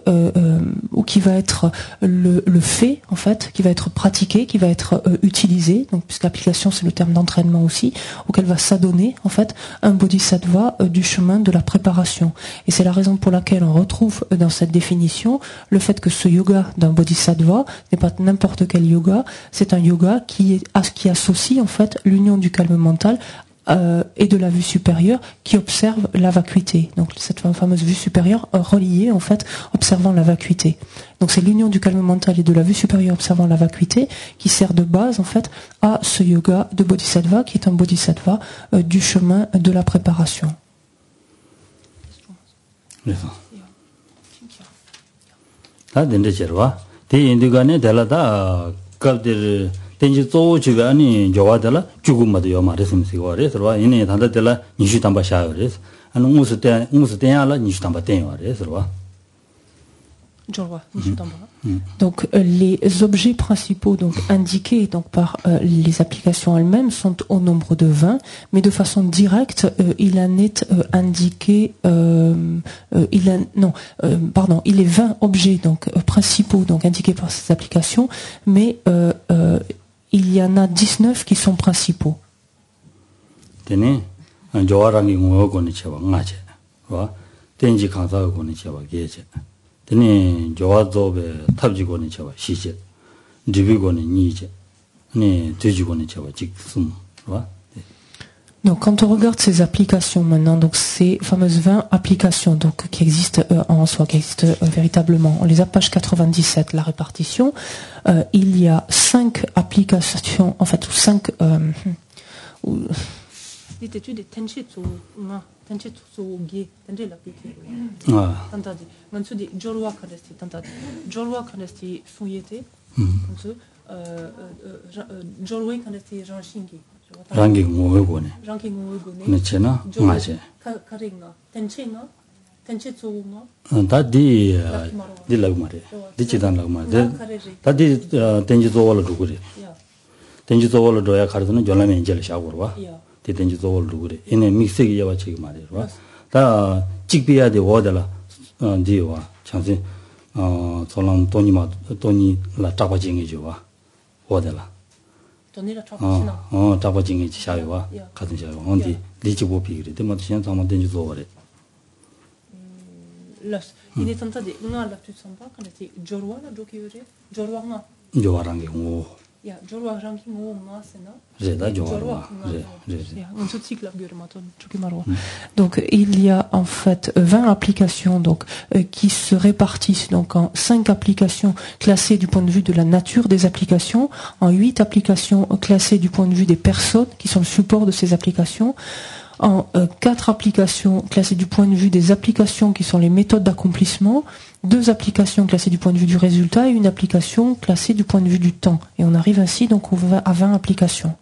ou qui va être le fait en fait, qui va être pratiqué, qui va être utilisé, donc puisque l'application c'est le terme d'entraînement aussi, auquel va s'adonner en fait un bodhisattva du chemin de la préparation. Et c'est la raison pour laquelle on retrouve dans cette définition le fait que ce yoga d'un bodhisattva n'est pas n'importe quel yoga, c'est un yoga qui associe en fait l'union du calme mental et de la vue supérieure qui observe la vacuité. Donc cette fameuse vue supérieure reliée en fait observant la vacuité. Donc c'est l'union du calme mental et de la vue supérieure observant la vacuité qui sert de base en fait à ce yoga de bodhisattva qui est un bodhisattva du chemin de la préparation. tenji zo chiga ani jowa dela chuguma de yoma resim siwa res ro ine thanda dela nishu tamba sha res anu musu ten ala nishu tamba ten wa res ro Donc les objets principaux donc indiqués donc par les applications elles-mêmes sont au nombre de 20, mais de façon directe il en est indiqué il est 20 objets donc principaux donc indiqués par ces applications, mais il y en a 19 qui sont principaux. Tene jowarangi ngo ko ni chewa ngache wa tenji kansa ko ni chewa geche tene jowazobe tabji ko ni chewa shiche dibi ko ni niche ne tuji ko ni chewa jiksum wa. Donc, quand on regarde ces applications maintenant, donc ces fameuses 20 applications donc qui existent en soi, qui existent véritablement, on les a page 97, la répartition. Il y a 5 applications, en fait, ou 5... rangi ngowe gone ne chena ngache da di lagmare di chidan lagmare da di tenji zowala dugure tenji zowala doya khardana jolame enjel shagorwa di tenji zowala dugure ine mixe gi yawa chigi mare ro da chigbiya de wodala diwa chansi solam toni la tapa jingi jowa wodala tapa jingi shawa kadin shawa ondi lichi bo pigire de mat shen sama tenji zowale Los. Il est tenté de nga la tu samba quand était jorwa la dokiure jorwa nga jowarangi ngo ya jorwa rangi ngo nga sena jeda jorwa on tout cycle donc il y a en fait 20 applications donc qui se répartissent donc en 5 applications classées du point de vue de la nature des applications, en 8 applications classées du point de vue des personnes qui sont le support de ces applications, en 4 applications classées du point de vue des applications qui sont les méthodes d'accomplissement, 2 applications classées du point de vue du résultat et une application classée du point de vue du temps. Et on arrive ainsi donc à 20 applications.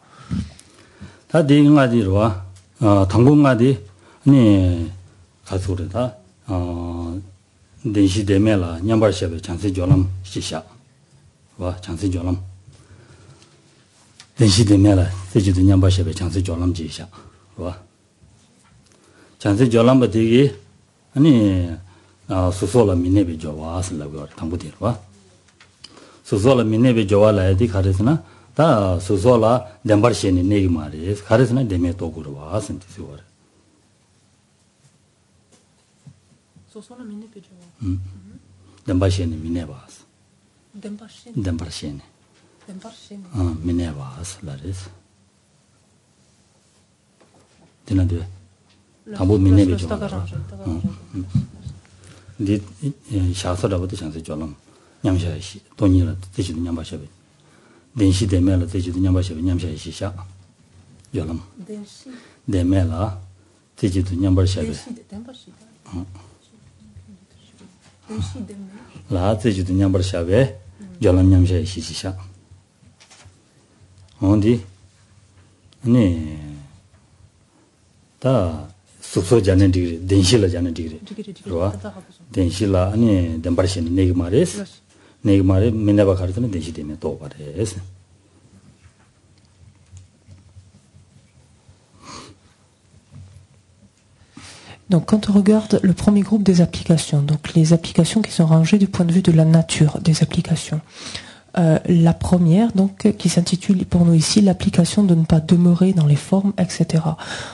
chansi jolam batigi ani susola minebe jowa asla gor tambudir wa susola minebe jowa la edi kharesna ta susola dembar sheni negi mare kharesna deme to gurwa asanti siwar susola minebe jowa dembar sheni mineba as dembar sheni mineba as lares dinade tambo minebe jowa di shaasarabudu chansi jolam nyamshayishi tonyila techidu nyambashabe denshi demela techidu nyambashabe nyamshayishi sha jolam demela techidu nyambashabe la techidu nyambashabe jolam nyamshayishi sha ondi ne 다 숙소 자는 디그리 덴실라 자는 디그리 그러와 덴실라 아니 덴바르신 네기 말레스 네기 말에 메나바 가르드는 덴시 되면 또 바레스 Donc quand on regarde le premier groupe des applications, donc les applications qui sont rangées du point de vue de la nature des applications, la première donc qui s'intitule pour nous ici l'application de ne pas demeurer dans les formes, etc.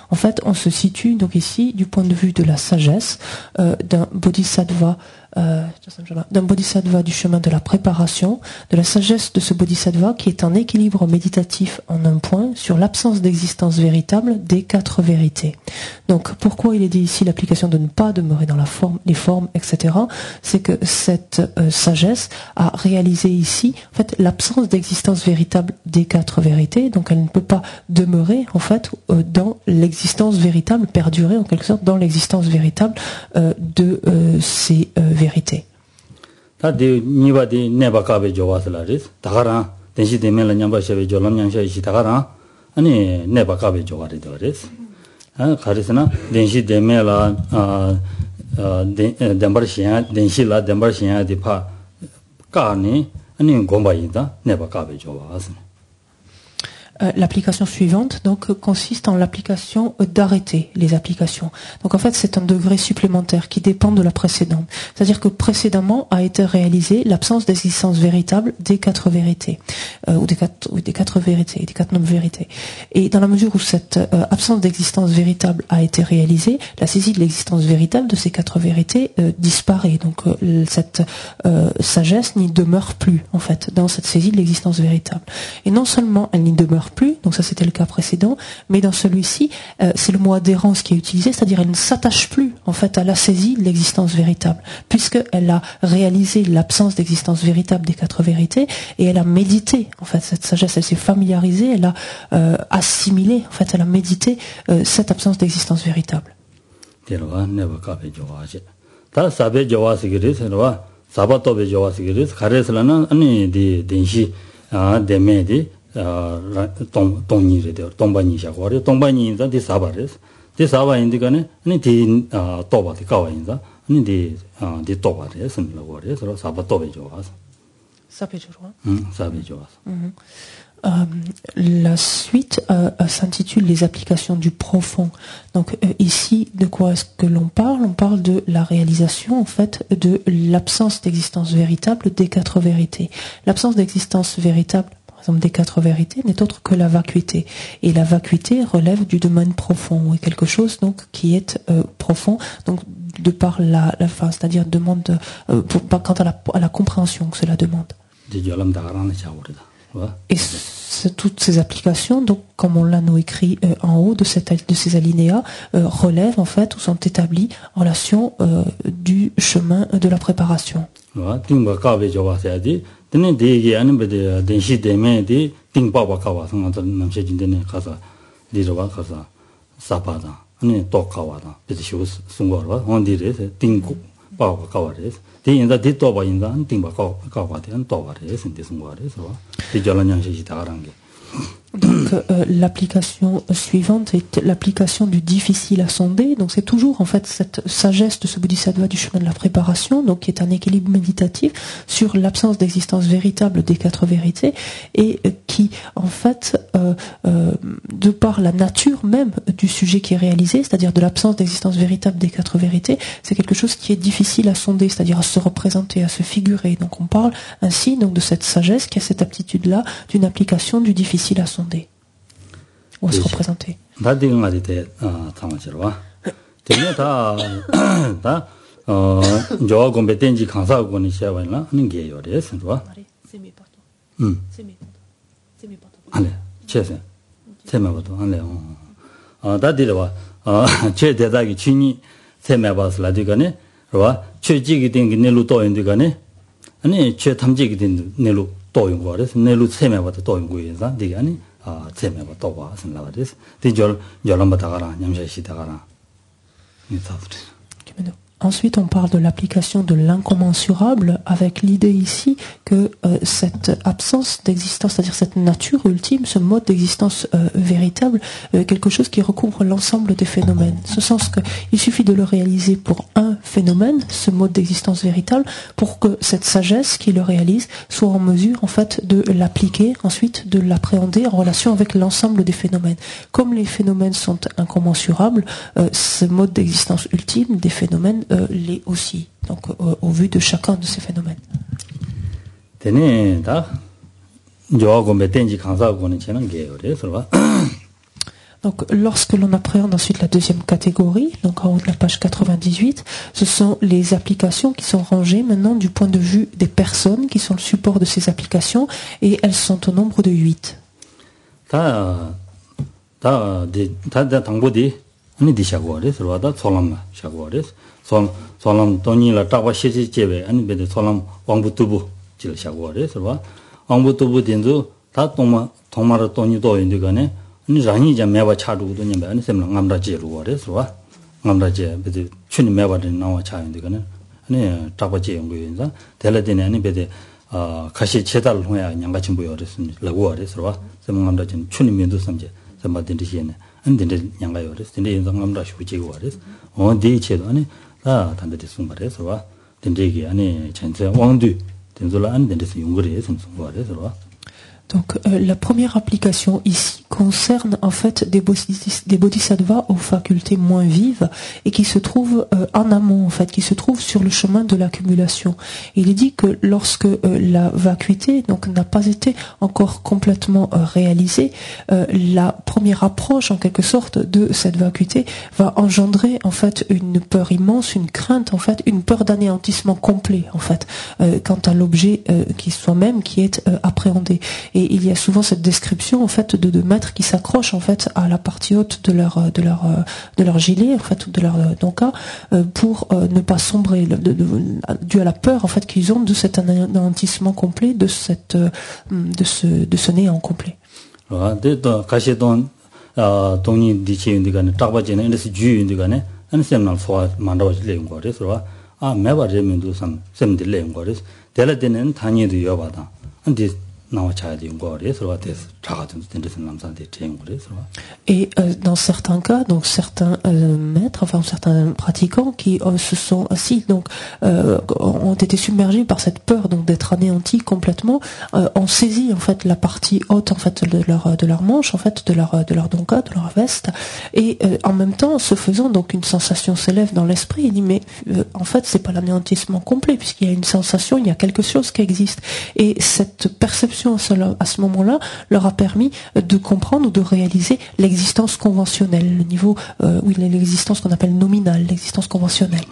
En fait on se situe donc ici du point de vue de la sagesse d'un bodhisattva du chemin de la préparation, de la sagesse de ce bodhisattva qui est en équilibre méditatif en un point sur l'absence d'existence véritable des quatre vérités. Donc pourquoi il est dit ici l'application de ne pas demeurer dans la forme, les formes, etc. C'est que cette sagesse a réalisé ici en fait l'absence d'existence véritable des quatre vérités, donc elle ne peut pas demeurer en fait dans l'existence véritable, perdurer en quelque sorte dans l'existence véritable de ces vérités. 다디 니바디 네바카베 조와슬라리스 다가라 덴시 데멜라 냠바샤베 졸람 냠샤이시 다가라 아니 네바카베 조와리 도레스 아 가리스나 덴시 데멜라 덴바르시야 덴시라 덴바르시야 디파 까니 아니 곰바이다 네바카베 조와스 L'application suivante donc consiste en l'application d'arrêter les applications. Donc en fait c'est un degré supplémentaire qui dépend de la précédente. C'est-à-dire que précédemment a été réalisée l'absence d'existence véritable des quatre vérités, ou des quatre vérités, des quatre nobles vérités. Et dans la mesure où cette absence d'existence véritable a été réalisée, la saisie de l'existence véritable de ces quatre vérités disparaît. Donc cette sagesse n'y demeure plus en fait dans cette saisie de l'existence véritable. Et non seulement elle n'y demeure plus, donc ça c'était le cas précédent, mais dans celui-ci, c'est le mot adhérence qui est utilisé, c'est-à-dire elle ne s'attache plus en fait à la saisie de l'existence véritable, puisqu'elle a réalisé l'absence d'existence véritable des quatre vérités, et elle a médité, en fait, cette sagesse, elle s'est familiarisée, elle a assimilé, en fait, elle a médité cette absence d'existence véritable. 동니래 돼. 동반이샤고 하래. 동반이인자 디 사바레스. 디 사바인디가네 아니 디 또바디 가와인자. 아니 디 또바레스 라고 하래. 그래서 사바 또베 좋아서. 사베 좋아. 사베 좋아서. La suite s'intitule les applications du profond. Donc ici, de quoi est-ce que l'on parle? On parle de la réalisation en fait de l'absence d'existence véritable des quatre vérités. L'absence d'existence véritable des quatre vérités n'est autre que la vacuité. Et la vacuité relève du domaine profond, et quelque chose donc qui est profond, donc de par la fin, c'est-à-dire demande quant à la compréhension que cela demande. Et toutes ces applications, donc comme on l'a nous écrit en haut de ces alinéas, relèvent en fait ou sont établies en relation du chemin de la préparation. Tene degi anibede denshi deme di ting baba kawa sanga namshe jindene kasa dirwa kasa sapada ane to kawa da bide shu sungorwa ondire ting baba kawa res di inda di to ba inda ting ba kawa de an to ba res inde sungwa res wa di jalanyang shi tarange. Donc l'application suivante est l'application du difficile à sonder. Donc c'est toujours en fait cette sagesse de ce bodhisattva du chemin de la préparation, donc qui est un équilibre méditatif sur l'absence d'existence véritable des quatre vérités et qui en fait de par la nature même du sujet qui est réalisé, c'est-à-dire de l'absence d'existence véritable des quatre vérités, c'est quelque chose qui est difficile à sonder, c'est-à-dire à se représenter, à se figurer. Donc on parle ainsi donc de cette sagesse qui a cette aptitude-là d'une application du difficile à sonder. Ou à se représenter. ensuite on parle de l'application de l'incommensurable avec l'idée ici que cette absence d'existence, c'est-à-dire cette nature ultime, ce mode d'existence véritable, quelque chose qui recouvre l'ensemble des phénomènes. Ce sens qu'il suffit de le réaliser pour un phénomène, ce mode d'existence véritable, pour que cette sagesse qui le réalise soit en mesure en fait de l'appliquer, ensuite de l'appréhender en relation avec l'ensemble des phénomènes. Comme les phénomènes sont incommensurables, ce mode d'existence ultime des phénomènes l'est aussi, donc au vu de chacun de ces phénomènes. Donc, lorsque l'on appréhende ensuite la deuxième catégorie, donc en haut de la page 98, ce sont les applications qui sont rangées maintenant du point de vue des personnes qui sont le support de ces applications, et elles sont au nombre de 8. ni rani ja mewa chadu do nyamba ani semla ngamra je ru wore so ngamra je be chuni mewa de nawa cha yin de gane ani taba je yong yin za tela de ani be kashi chedal hoya nyanga chimbu yore sun la wore so semla ngamra je chuni mendu samje semba de de yene ani de nyanga yore de yin ngamra shu je wore on de che do ani da tan de sum bare so de ge ani chense wangdu de zo la ani de sum yong re sum wore so. Donc la première application ici concerne en fait des bodhisattvas aux facultés moins vives et qui se trouvent en amont en fait, qui se trouvent sur le chemin de l'accumulation. Il est dit que lorsque la vacuité donc n'a pas été encore complètement réalisée, la première approche en quelque sorte de cette vacuité va engendrer en fait une peur immense, une crainte en fait, une peur d'anéantissement complet en fait quant à l'objet qui soi-même qui est appréhendé. Et il y a souvent cette description en fait de maîtres qui s'accrochent en fait à la partie haute de leur gilet en fait ou de leur donka pour ne pas sombrer dû à la peur en fait qu'ils ont de cet anéantissement complet, de ce néant complet. Et dans certains cas, donc certains maîtres, enfin certains pratiquants qui se sont assis, donc ont été submergés par cette peur donc d'être anéantis complètement, ont saisi en fait la partie haute en fait de leur manche, en fait de leur donka, de leur veste, et en même temps, ce faisant donc une sensation s'élève dans l'esprit. Il dit mais en fait c'est pas l'anéantissement complet puisqu'il y a une sensation, il y a quelque chose qui existe, et cette perception à ce moment-là leur a permis de comprendre ou de réaliser l'existence conventionnelle, le niveau où il y a l'existence qu'on appelle nominale, l'existence conventionnelle.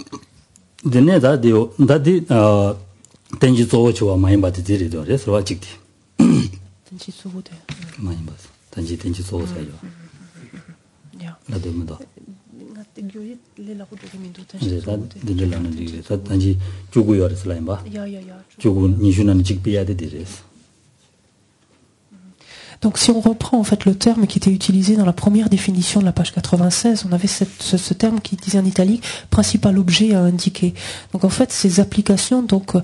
Donc si on reprend en fait le terme qui était utilisé dans la première définition de la page 96, on avait ce terme qui disait en italique principal objet à indiquer. Donc en fait ces applications donc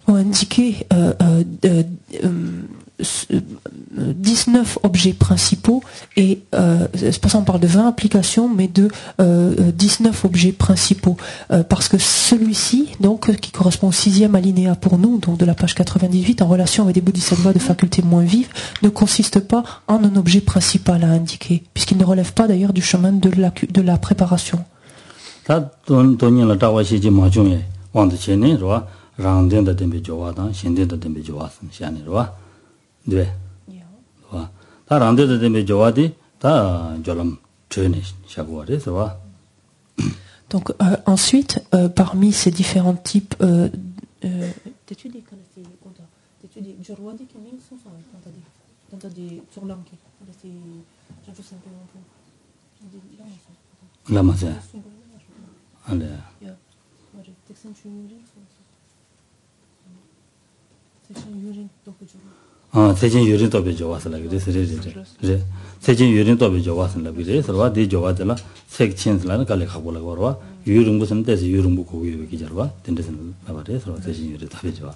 ont indiqué 19 objets principaux et c'est pour ça on parle de 20 applications mais de 19 objets principaux parce que celui-ci donc qui correspond au 6e alinéa pour nous donc de la page 98 en relation avec des bodhisattvas de facultés moins vives ne consiste pas en un objet principal à indiquer puisqu'il ne relève pas d'ailleurs du chemin de la préparation. Donc ensuite, parmi ces différents types 세진 유린 더 배져 와서 그래서 그래 세진 유린 더 배져 와서 그래서 와 대저와들라 색친스라는 갈래 갖고 라고 유름 무슨 데서 유름 보고 여기 저와 된데서는 나바래서 세진 유린 더 배져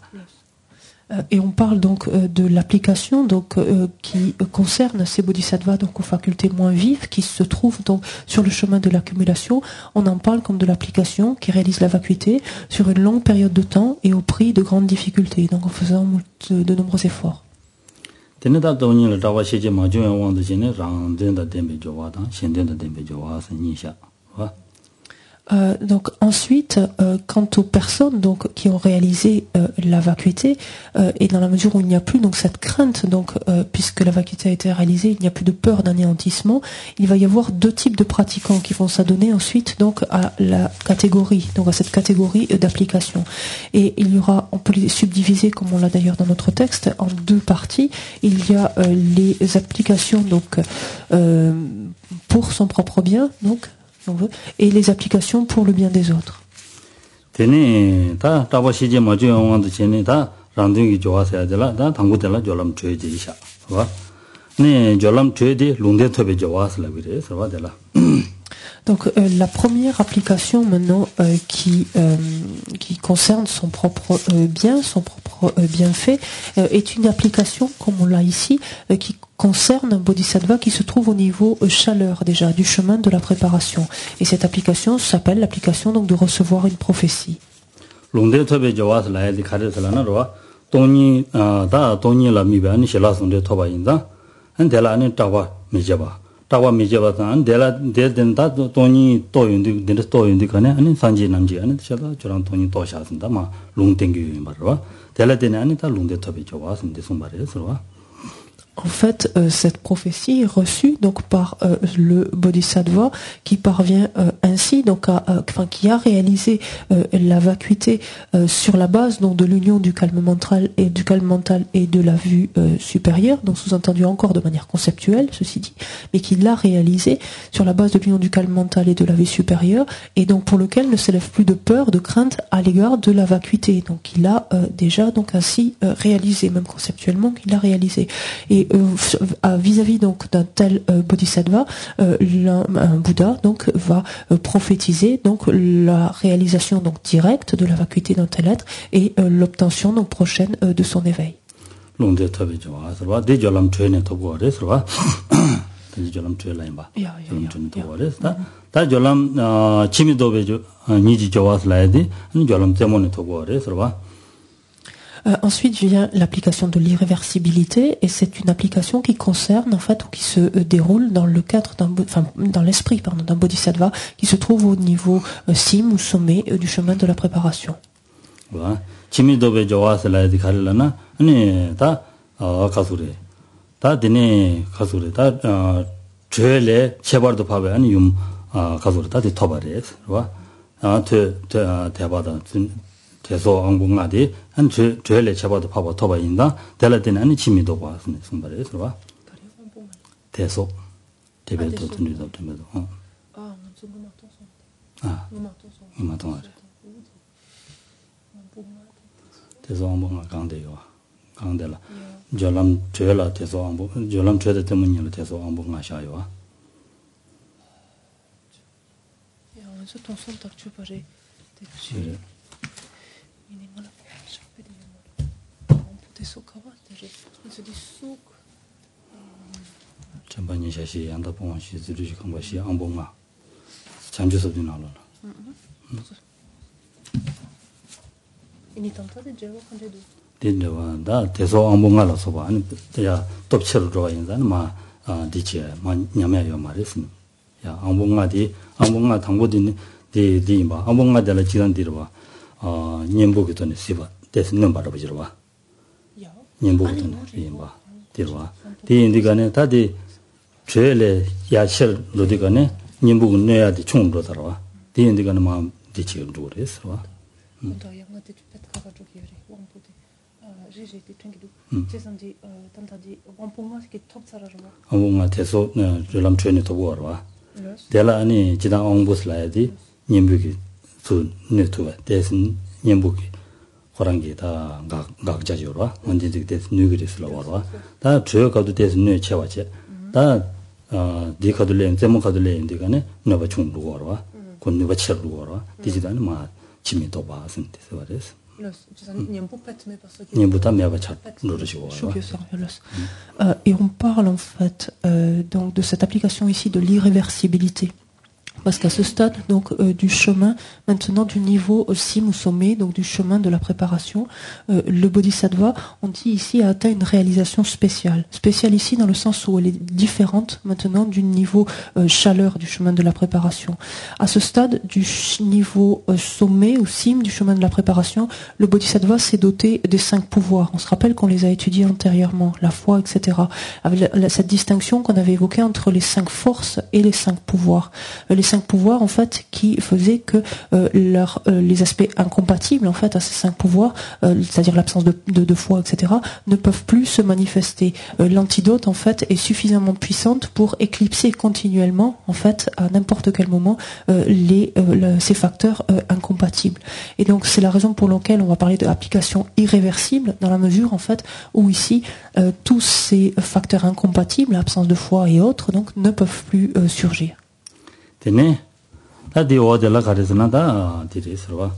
Et on parle donc de l'application donc qui concerne ces bodhisattvas donc aux facultés moins vives qui se trouvent donc sur le chemin de l'accumulation. On en parle comme de l'application qui réalise la vacuité sur une longue période de temps et au prix de grandes difficultés, donc en faisant de nombreux efforts. Donc ensuite, quant aux personnes donc qui ont réalisé la vacuité, et dans la mesure où il n'y a plus donc cette crainte, donc puisque la vacuité a été réalisée, il n'y a plus de peur d'anéantissement, il va y avoir deux types de pratiquants qui vont s'adonner ensuite donc à la catégorie, donc à cette catégorie d'application. Et il y aura, on peut les subdiviser comme on l'a d'ailleurs dans notre texte en deux parties. Il y a les applications donc pour son propre bien, donc et les applications pour le bien des autres. Donc la première application maintenant qui concerne son propre bien, son propre bienfait, est une application, comme on l'a ici, qui concerne un bodhisattva qui se trouve au niveau chaleur déjà du chemin de la préparation. Et cette application s'appelle l'application donc de recevoir une prophétie. tawa mijeba tan dela den da toni to yundi den to yundi kane ani sanji namji ani chada choran toni to sha sinda ma lung tengi yu marwa dela den ani ta lung de tobe jowa sinde sumbare sorwa. En fait, cette prophétie est reçue donc par le bodhisattva qui parvient ainsi donc qui a réalisé la vacuité sur la base donc de l'union du calme mental et de la vue supérieure, donc sous-entendu encore de manière conceptuelle, ceci dit, mais qui l'a réalisé sur la base de l'union du calme mental et de la vue supérieure, et donc pour lequel ne s'élève plus de peur, de crainte à l'égard de la vacuité. Donc il a déjà donc ainsi réalisé, même conceptuellement qu'il l'a réalisé. Et vis-à-vis donc d'un tel bodhisattva, un Bouddha donc va prophétiser donc la réalisation donc directe de la vacuité d'un tel être et l'obtention donc prochaine de son éveil. Ensuite vient l'application de l'irréversibilité, et c'est une application qui concerne en fait ou qui se déroule dans le cadre dans l'esprit d'un bodhisattva qui se trouve au niveau cime ou sommet du chemin de la préparation. 대소 안공아디 한 죄를 잡아도 파고 토바인다 될라된 아니 치미도 봐 손발에 들어와 대소 대별도 듣는다 되면서 대소 안공아 강대요 강대라 저람 죄라 대소 안공 저람 죄대 때문이라 대소 안공 하셔요 야 그래서 ton son t'actuerait 전반이 샷이 안다 보면 시즈르지 간 것이 안봉아 잠주서도 나올라. 이니 tanta데 제가 컨데도 된다와 대소 안봉아라서 봐. 아니 야 톱체로 들어와 있는 마 디체 마 냐매요 말했으니. 야 안봉아디 안봉아 당고디 디마 안봉아들 지단디로 봐. 년보기 전에 시바 됐는 바로 보지로 봐. 년보기 전에 이마 디로와. 디인디가네 다디 죄를 야실 로디가네 년보기 내야디 총으로 들어와. 디인디가네 마음 디치를 두고 그랬어. 안봉아 대소 저람 죄네 더 보러 데라 아니 지당 옹부스라야디 년보기 수 네트와 대신 년보기 호랑기 다 각자죠와 언제든지 때 누그리스로 와와 다 주요가도 돼서 뇌 채워지 다 디카들레 제모카들레 인디가네 너바 총로 와와 권누바 채로 와와 디지다는 마 지미도 봐선 돼서 말했어 Et on parle en fait donc de cette application ici de l'irréversibilité. Parce qu'à ce stade donc du chemin, maintenant du niveau cime ou sommet, donc du chemin de la préparation, le Bodhisattva, on dit ici, a atteint une réalisation spéciale. Spéciale ici dans le sens où elle est différente maintenant du niveau chaleur du chemin de la préparation. À ce stade du niveau sommet ou cime du chemin de la préparation, le Bodhisattva s'est doté des 5 pouvoirs. On se rappelle qu'on les a étudiés antérieurement, la foi, etc. Avec cette distinction qu'on avait évoquée entre les 5 forces et les 5 pouvoirs. Les 5 pouvoirs en fait qui faisaient que les aspects incompatibles en fait à ces 5 pouvoirs, c'est-à-dire l'absence de foi, etc., ne peuvent plus se manifester. L'antidote en fait est suffisamment puissante pour éclipser continuellement en fait à n'importe quel moment ces facteurs incompatibles. Et donc c'est la raison pour laquelle on va parler d'application irréversible dans la mesure en fait où ici tous ces facteurs incompatibles, absence de foi et autres, donc ne peuvent plus surgir. 되네. 다디 오데라 가르스나다 디리스와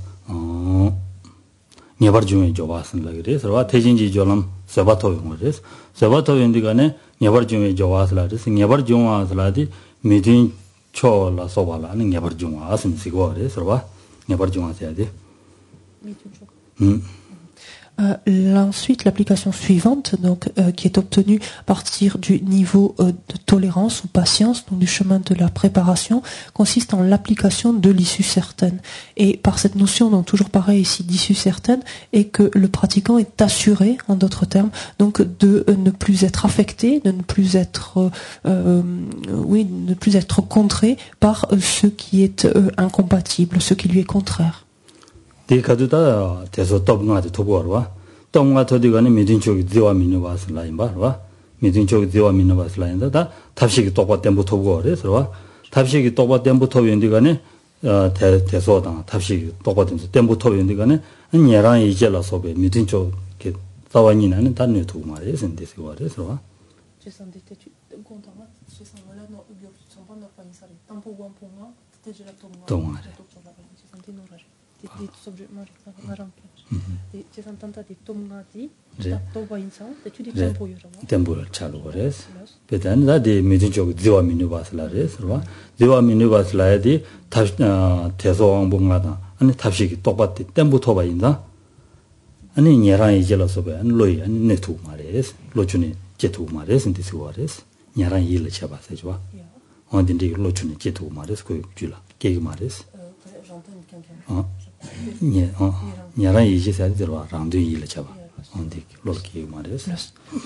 녀버 중에 좋아스는 그래서 대진지 졸람 서바토 그래서 서바토 인디가네 녀버 중에 좋아스라 그래서 녀버 중아스라디 미딘 초라 소발라는 녀버 중아스는 시고 그래서 녀버 중아스야디 Ensuite, l'application suivante, donc, qui est obtenue à partir du niveau de tolérance ou patience, donc du chemin de la préparation, consiste en l'application de l'issue certaine. Et par cette notion, donc toujours pareil ici, d'issue certaine, est que le pratiquant est assuré, en d'autres termes, donc de ne plus être affecté, de ne plus être, ne plus être contré par ce qui est incompatible, ce qui lui est contraire. 디카두다 대소 떡나데 토보와 떡나 토디가네 미딘초기 디와 미노바스 라인바와 미딘초기 디와 미노바스 라인다 탑식이 똑바템부 토고 그래서 탑식이 똑바템부 토인디가네 대소다 탑식이 똑바템부 템부 토인디가네 녀랑 이제라 소베 미딘초 게 자완이나는 단뇌 토고 말이에요 선데서 그래서 temporal chalores pedan da de midinjog diwa minubas라레스 diwa minubas라디 대소왕 봉가다 아니 탑식이 똑같이 땜부터 봐인다 아니 녀랑 이제라서 봐 로이 아니 네투 말레스 로춘이 제투 말레스 인디스 와레스 녀랑 이를 쳐봐서 좋아 어딘데 로춘이 제투 말레스 그 줄라 계기 말레스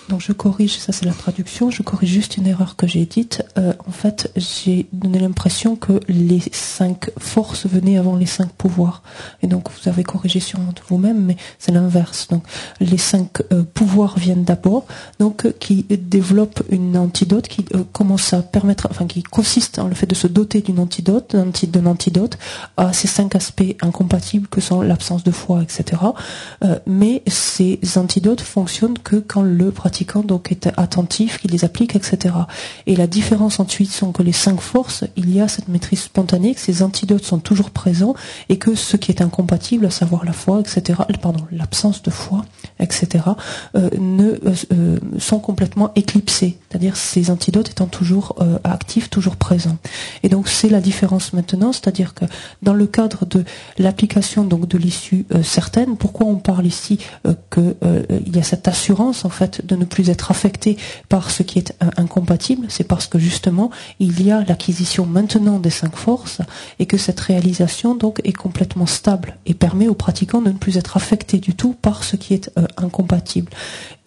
Donc je corrige, ça c'est la traduction, je corrige juste une erreur que j'ai dite. En fait, j'ai donné l'impression que les 5 forces venaient avant les 5 pouvoirs. Et donc vous avez corrigé sûrement vous-même, mais c'est l'inverse. Donc les 5 pouvoirs viennent d'abord, donc qui développent une antidote qui commence à permettre, enfin qui consiste en le fait de se doter d'un antidote à ces 5 aspects incompatibles que sont l'absence de foi, etc. Mais ces antidotes fonctionnent que quand le pratiquant donc est attentif, qu'il les applique, etc. Et la différence ensuite sont que les 5 forces, il y a cette maîtrise spontanée, que ces antidotes sont toujours présents et que ce qui est incompatible, à savoir la foi, etc., l'absence de foi, etc., sont complètement éclipsés. C'est-à-dire ces antidotes étant toujours actifs, toujours présents. Et donc c'est la différence maintenant, c'est-à-dire que dans le cadre de l'application donc de l'issue certaine, pourquoi on parle ici il y a cette assurance en fait de ne plus être affecté par ce qui est incompatible, c'est parce que justement il y a l'acquisition maintenant des 5 forces et que cette réalisation donc est complètement stable et permet aux pratiquants de ne plus être affectés du tout par ce qui est incompatible.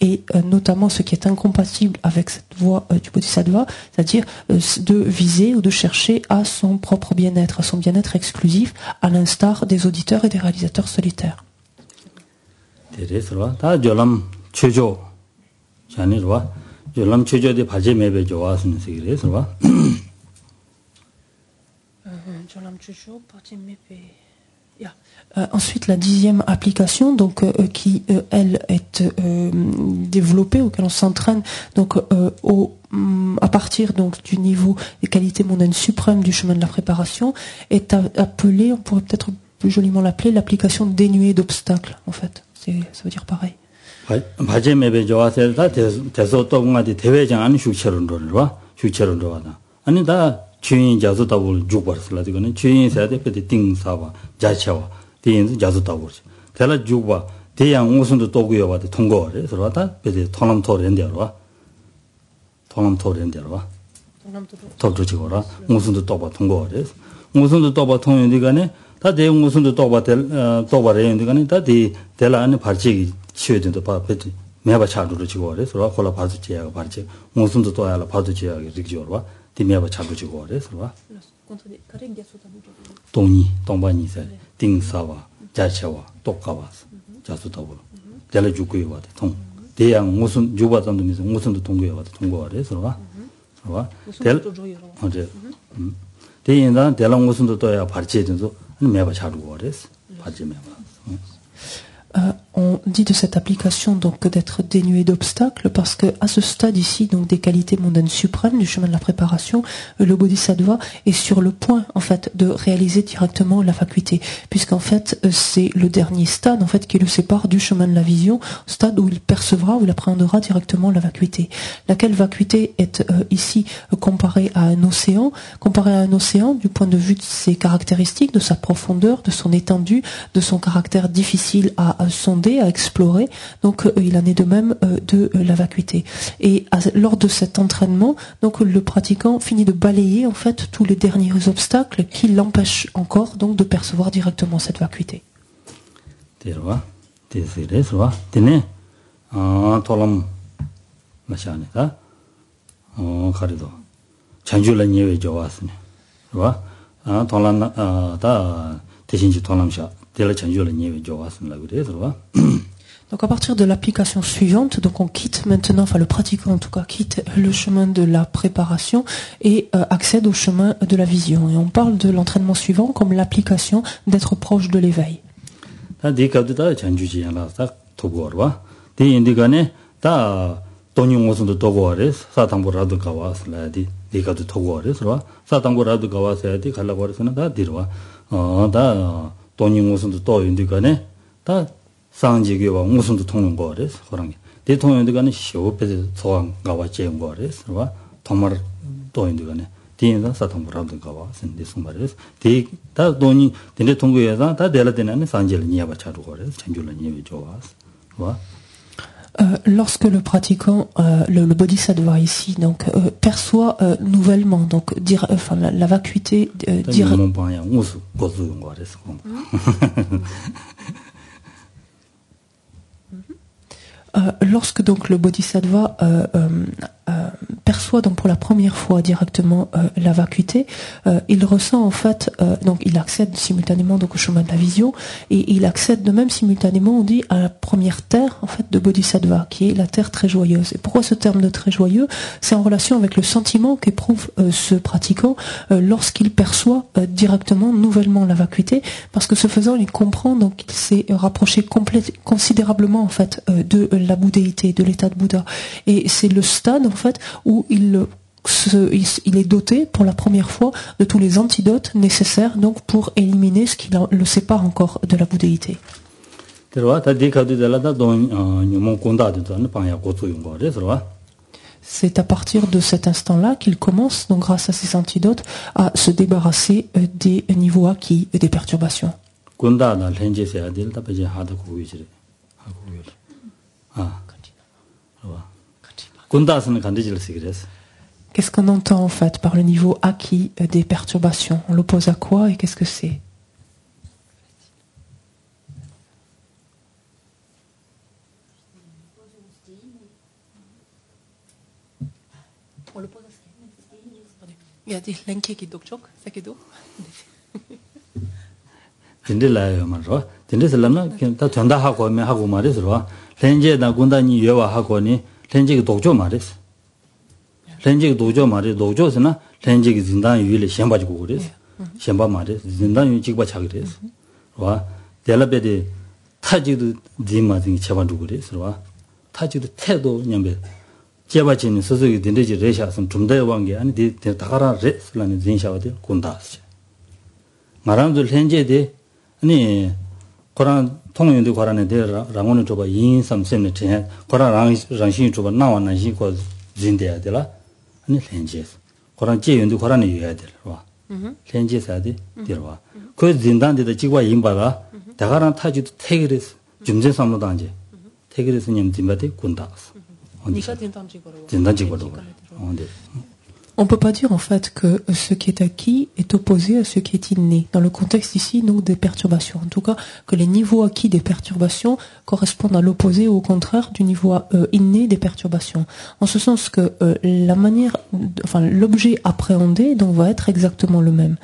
Et notamment ce qui est incompatible avec cette voie du Bodhisattva, c'est-à-dire de viser ou de chercher à son propre bien-être, à son bien-être exclusif, à l'instar des auditeurs et des réalisateurs solitaires. 데레스와 다 졸람 최조 자니와 졸람 최조의 바제 매베 좋아하는 시기레스와 졸람 최조 바제 매베 Ensuite, la 10e application, donc qui elle est développée, auquel on s'entraîne, donc à partir donc du niveau des qualités mondaines suprêmes du chemin de la préparation, est appelée, on pourrait peut-être plus joliment l'appeler, l'application dénuée d'obstacles. En fait, ça veut dire pareil. 바제메베 좋아서다 대소 또공한테 대회장 안 슈처런도를 와 슈처런도와다 아니 다 주인 자주다불 죽버스라 이거는 주인 세대 때 띵사와 자체와 대인도 자주다불 대라 죽바 대양 우선도 또고요 와도 통과를 그러다 베데 통남토렌데로 와 통남토렌데로 와 통도지고라 우선도 또바 통과를 우선도 또바 통연디가네 다 대응 우선도 또바 또바래연디가네 다 대라 안에 발직이 치외된도 봐 베데 매바 차도로 지고 그래서 콜라 바도 지야가 발직 우선도 또야라 바도 지야가 이렇게 와 디메바 차도 지고 그래서 와 동이 동반이세 띵사와 자체와 똑가와서 자수다고 대라 죽고요 와도 통 대양 무슨 주바던도 무슨도 동고요 와도 통고하래서 와 될 어제 대인단 대랑 무슨도 또야 발치해서 매바 차도고 그래서 발치 매바 On dit de cette application donc d'être dénuée d'obstacles parce que à ce stade ici donc des qualités mondaines suprêmes du chemin de la préparation, le bodhisattva est sur le point en fait de réaliser directement la vacuité, puisqu'en fait c'est le dernier stade en fait qui le sépare du chemin de la vision, stade où il percevra, où il appréhendera directement la vacuité. Laquelle vacuité est ici comparée à un océan du point de vue de ses caractéristiques, de sa profondeur, de son étendue, de son caractère difficile à sonder, à explorer. Donc il en est de même de la vacuité. Et lors de cet entraînement, donc le pratiquant finit de balayer en fait tous les derniers obstacles qui l'empêchent encore donc de percevoir directement cette vacuité. Donc à partir de l'application suivante, donc on quitte maintenant, enfin le pratiquant en tout cas quitte le chemin de la préparation et accède au chemin de la vision. Et on parle de l'entraînement suivant comme l'application d'être proche de l'éveil. 돈이 무슨도 또 인디가네 다 상지교와 무슨도 통한 거래서 그런 게 대통령들간에 쇼페서 소왕 가와 제한 거래서 와 정말 또 인디가네 뒤에서 사통부라도 가와 선데 숨바래서 대다 돈이 근데 통고에서 다 될라되는 상지를 니야바 차도 거래서 전주를 니에 좋아서 와 Lorsque le pratiquant, le bodhisattva ici, donc perçoit nouvellement, donc la vacuité lorsque donc le bodhisattva perçoit donc pour la première fois directement la vacuité, il ressent en fait, donc il accède simultanément donc au chemin de la vision et il accède de même simultanément, on dit, à la première terre en fait de bodhisattva, qui est la terre très joyeuse. Et pourquoi ce terme de très joyeux? C'est en relation avec le sentiment qu'éprouve ce pratiquant lorsqu'il perçoit directement, nouvellement la vacuité, parce que ce faisant, il comprend donc qu'il s'est rapproché considérablement en fait de la bouddhéité, de l'état de Bouddha. Et c'est le stade en fait où il est doté pour la première fois de tous les antidotes nécessaires donc pour éliminer ce qui le sépare encore de la bouddhéité. C'est à partir de cet instant-là qu'il commence, donc grâce à ces antidotes, à se débarrasser des niveaux acquis et des perturbations. Qu'est-ce qu'on entend en fait par le niveau acquis des perturbations? On l'oppose à quoi et qu'est-ce que c'est? On l'oppose à ça. Il y a des lenki qui dokchok, ça qui do. 진들라요 말로 진들슬람나 다 전다하고 하고 말이서 렌제다 군단이 여와하고니 렌제기 독조 말이서 렌제기 독조 말이 독조스나 렌제기 진단 위에 셴바지고 그래서 셴바 말이서 진단 위 직바 차그래서 와 델라베데 타지도 디마딩 잡아두고 그래서 타지도 태도 냠베 제바진이 서서히 된대지 레샤선 좀 더 왕게 아니 데 다가라 레슬라니 진샤와데 군다스 말함들 현재데 아니 고란 통연도 고란에 대라 랑원을 줘봐 인삼 셈네 제 고란 랑신 줘봐 나와나시 고 진대야 되라 아니 현재 고란 제연도 고란에 해야 되라 현재 사데 되라 그 진단데도 지과 임바가 다가란 타지도 태그레스 좀제 삼로도 안제 태그레스 님 dim바데 군다스 On ne peut pas dire en fait que ce qui est acquis est opposé à ce qui est inné. Dans le contexte ici, donc des perturbations. En tout cas, que les niveaux acquis des perturbations correspondent à l'opposé ou au contraire du niveau inné des perturbations. En ce sens que la manière, enfin l'objet appréhendé donc va être exactement le même.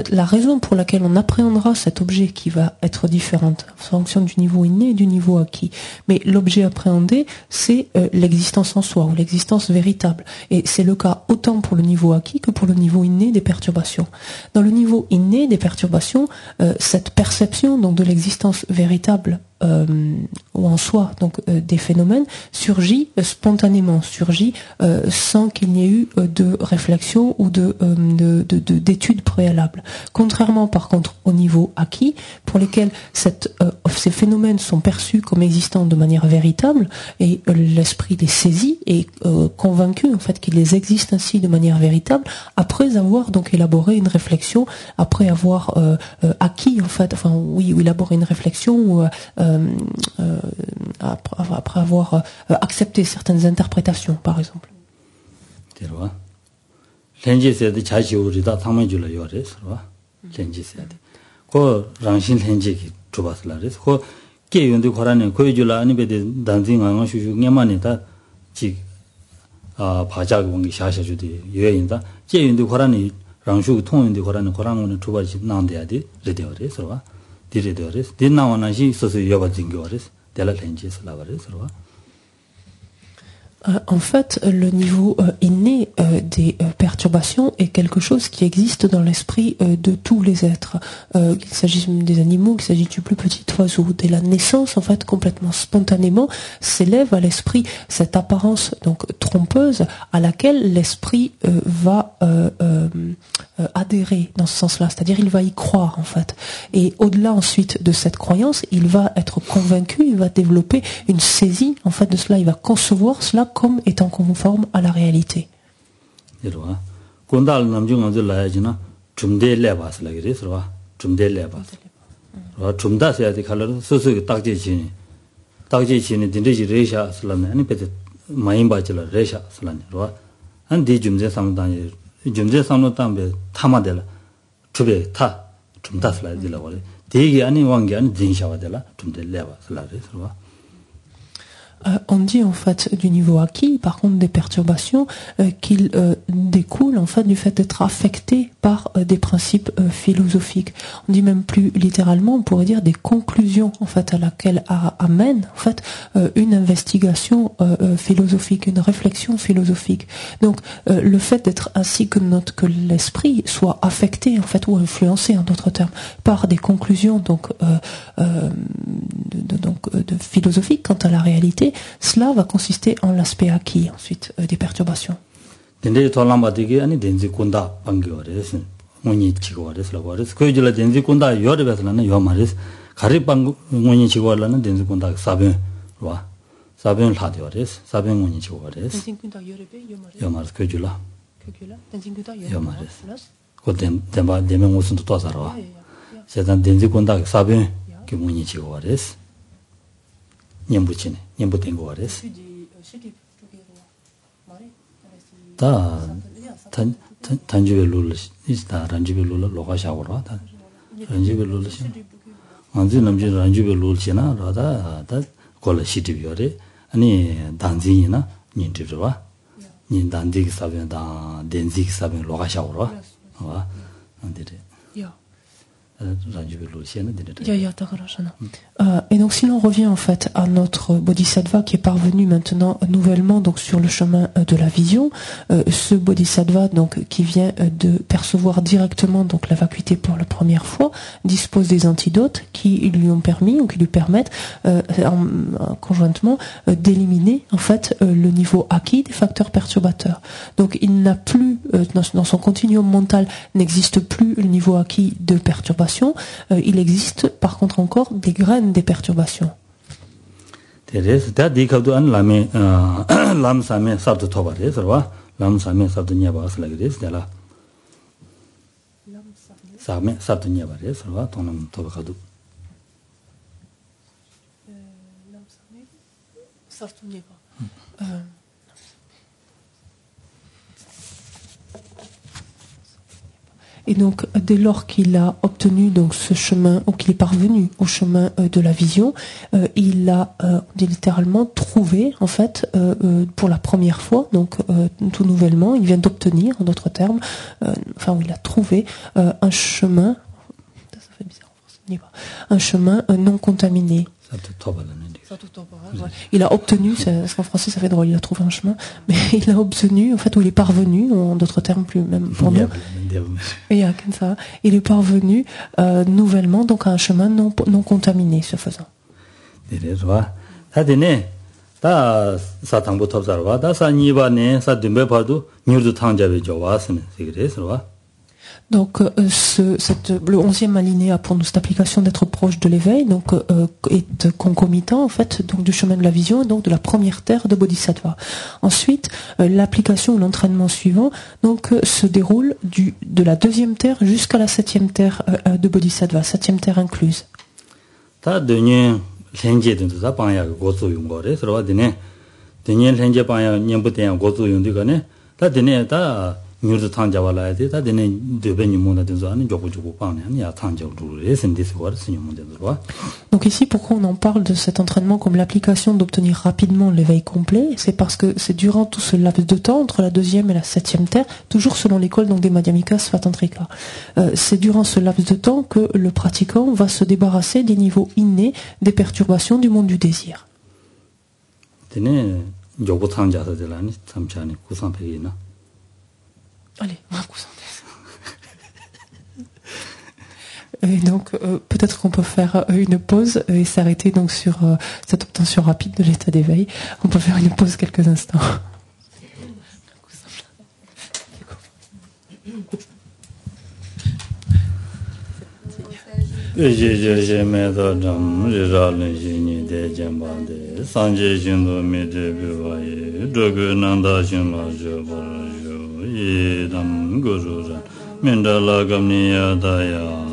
La raison pour laquelle on appréhendera cet objet qui va être différente en fonction du niveau inné et du niveau acquis. Mais l'objet appréhendé, c'est l'existence en soi ou l'existence véritable. Et c'est le cas autant pour le niveau acquis que pour le niveau inné des perturbations. Dans le niveau inné des perturbations, cette perception donc de l'existence véritable ou en soi donc des phénomènes surgit spontanément, surgit sans qu'il n'y ait eu de réflexion ou d'études préalables. Contrairement par contre au niveau acquis, pour lesquels ces phénomènes sont perçus comme existants de manière véritable et l'esprit les saisit et convaincu en fait qu'ils existent ainsi de manière véritable après avoir donc élaboré une réflexion, après avoir acquis en fait, enfin oui, ou élaboré une réflexion ou après avoir accepté certaines interprétations, par exemple. En fait, le niveau inné des perturbations est quelque chose qui existe dans l'esprit de tous les êtres. Qu'il s'agisse des animaux, qu'il s'agisse du plus petit oiseau. Dès la naissance, en fait, complètement spontanément, s'élève à l'esprit cette apparence donc trompeuse à laquelle l'esprit va adhérer dans ce sens-là. C'est-à-dire, il va y croire, en fait. Et au-delà ensuite de cette croyance, il va être convaincu, il va développer une saisie, en fait, de cela. Il va concevoir cela comme étant conforme à la réalité. On dit en fait du niveau acquis, par contre des perturbations qu'il découlent en fait du fait d'être affecté par des principes philosophiques. On dit même plus littéralement, on pourrait dire des conclusions en fait à laquelle amène en fait une investigation philosophique, une réflexion philosophique. Donc le fait d'être ainsi que l'esprit soit affecté en fait ou influencé en d'autres termes par des conclusions donc de philosophique quant à la réalité, cela va consister en l'aspect acquis ensuite des perturbations. 다 단주별 룰이다. 단주별 룰 로가샤고라. 다 단주별 룰이 안지 남지 단주별 룰이나 라다 다 콜시티비오레 아니 단지이나 닌티브와 닌 단지기 사변다 덴지기 사변 로가샤고라. 와 안데레. Et Et donc si l'on revient en fait à notre bodhisattva qui est parvenu maintenant nouvellement donc sur le chemin de la vision, ce bodhisattva donc qui vient de percevoir directement donc la vacuité pour la première fois dispose des antidotes qui lui ont permis ou qui lui permettent conjointement d'éliminer en fait le niveau acquis des facteurs perturbateurs. Donc il n'a plus dans son continuum mental n'existe plus le niveau acquis de perturbation, il existe par contre encore des graines des perturbations. Teres da dikabdu an lame lam same sabdu tobare sarwa lam same sabdu nyaba slagres dela same sabdu nyabare sarwa tonam tobakadu lam same sabdu nyaba Et donc, dès lors qu'il a obtenu donc ce chemin, ou qu'il est parvenu au chemin de la vision, il a littéralement trouvé, en fait, pour la première fois, donc tout nouvellement, il vient d'obtenir, en d'autres termes, il a trouvé un chemin, ça fait bizarre en français, un chemin non contaminé. Il a obtenu, parce qu'en français ça fait drôle, il a trouvé un chemin, mais il a obtenu, en fait, où il est parvenu, en d'autres termes plus même pour nous, il est parvenu nouvellement donc à un chemin non contaminé, ce faisant. Donc le 11e alinéa pour nous, cette application d'être proche de l'éveil, donc est concomitant en fait donc du chemin de la vision et donc de la première terre de Bodhisattva. Ensuite, l'application ou l'entraînement suivant donc se déroule de la 2e terre jusqu'à la 7e terre de Bodhisattva, 7e terre incluse. Donc ici, pourquoi on en parle de cet entraînement comme l'application d'obtenir rapidement l'éveil complet? C'est parce que c'est durant tout ce laps de temps, entre la 2e et la 7e terre, toujours selon l'école donc des Madhyamika Svatantrika, c'est durant ce laps de temps que le pratiquant va se débarrasser des niveaux innés des perturbations du monde du désir. Allez, on va Et donc, peut-être qu'on peut faire une pause et s'arrêter donc sur cette obtention rapide de l'état d'éveil. On peut faire une pause quelques instants. Mindala Gamniya Daya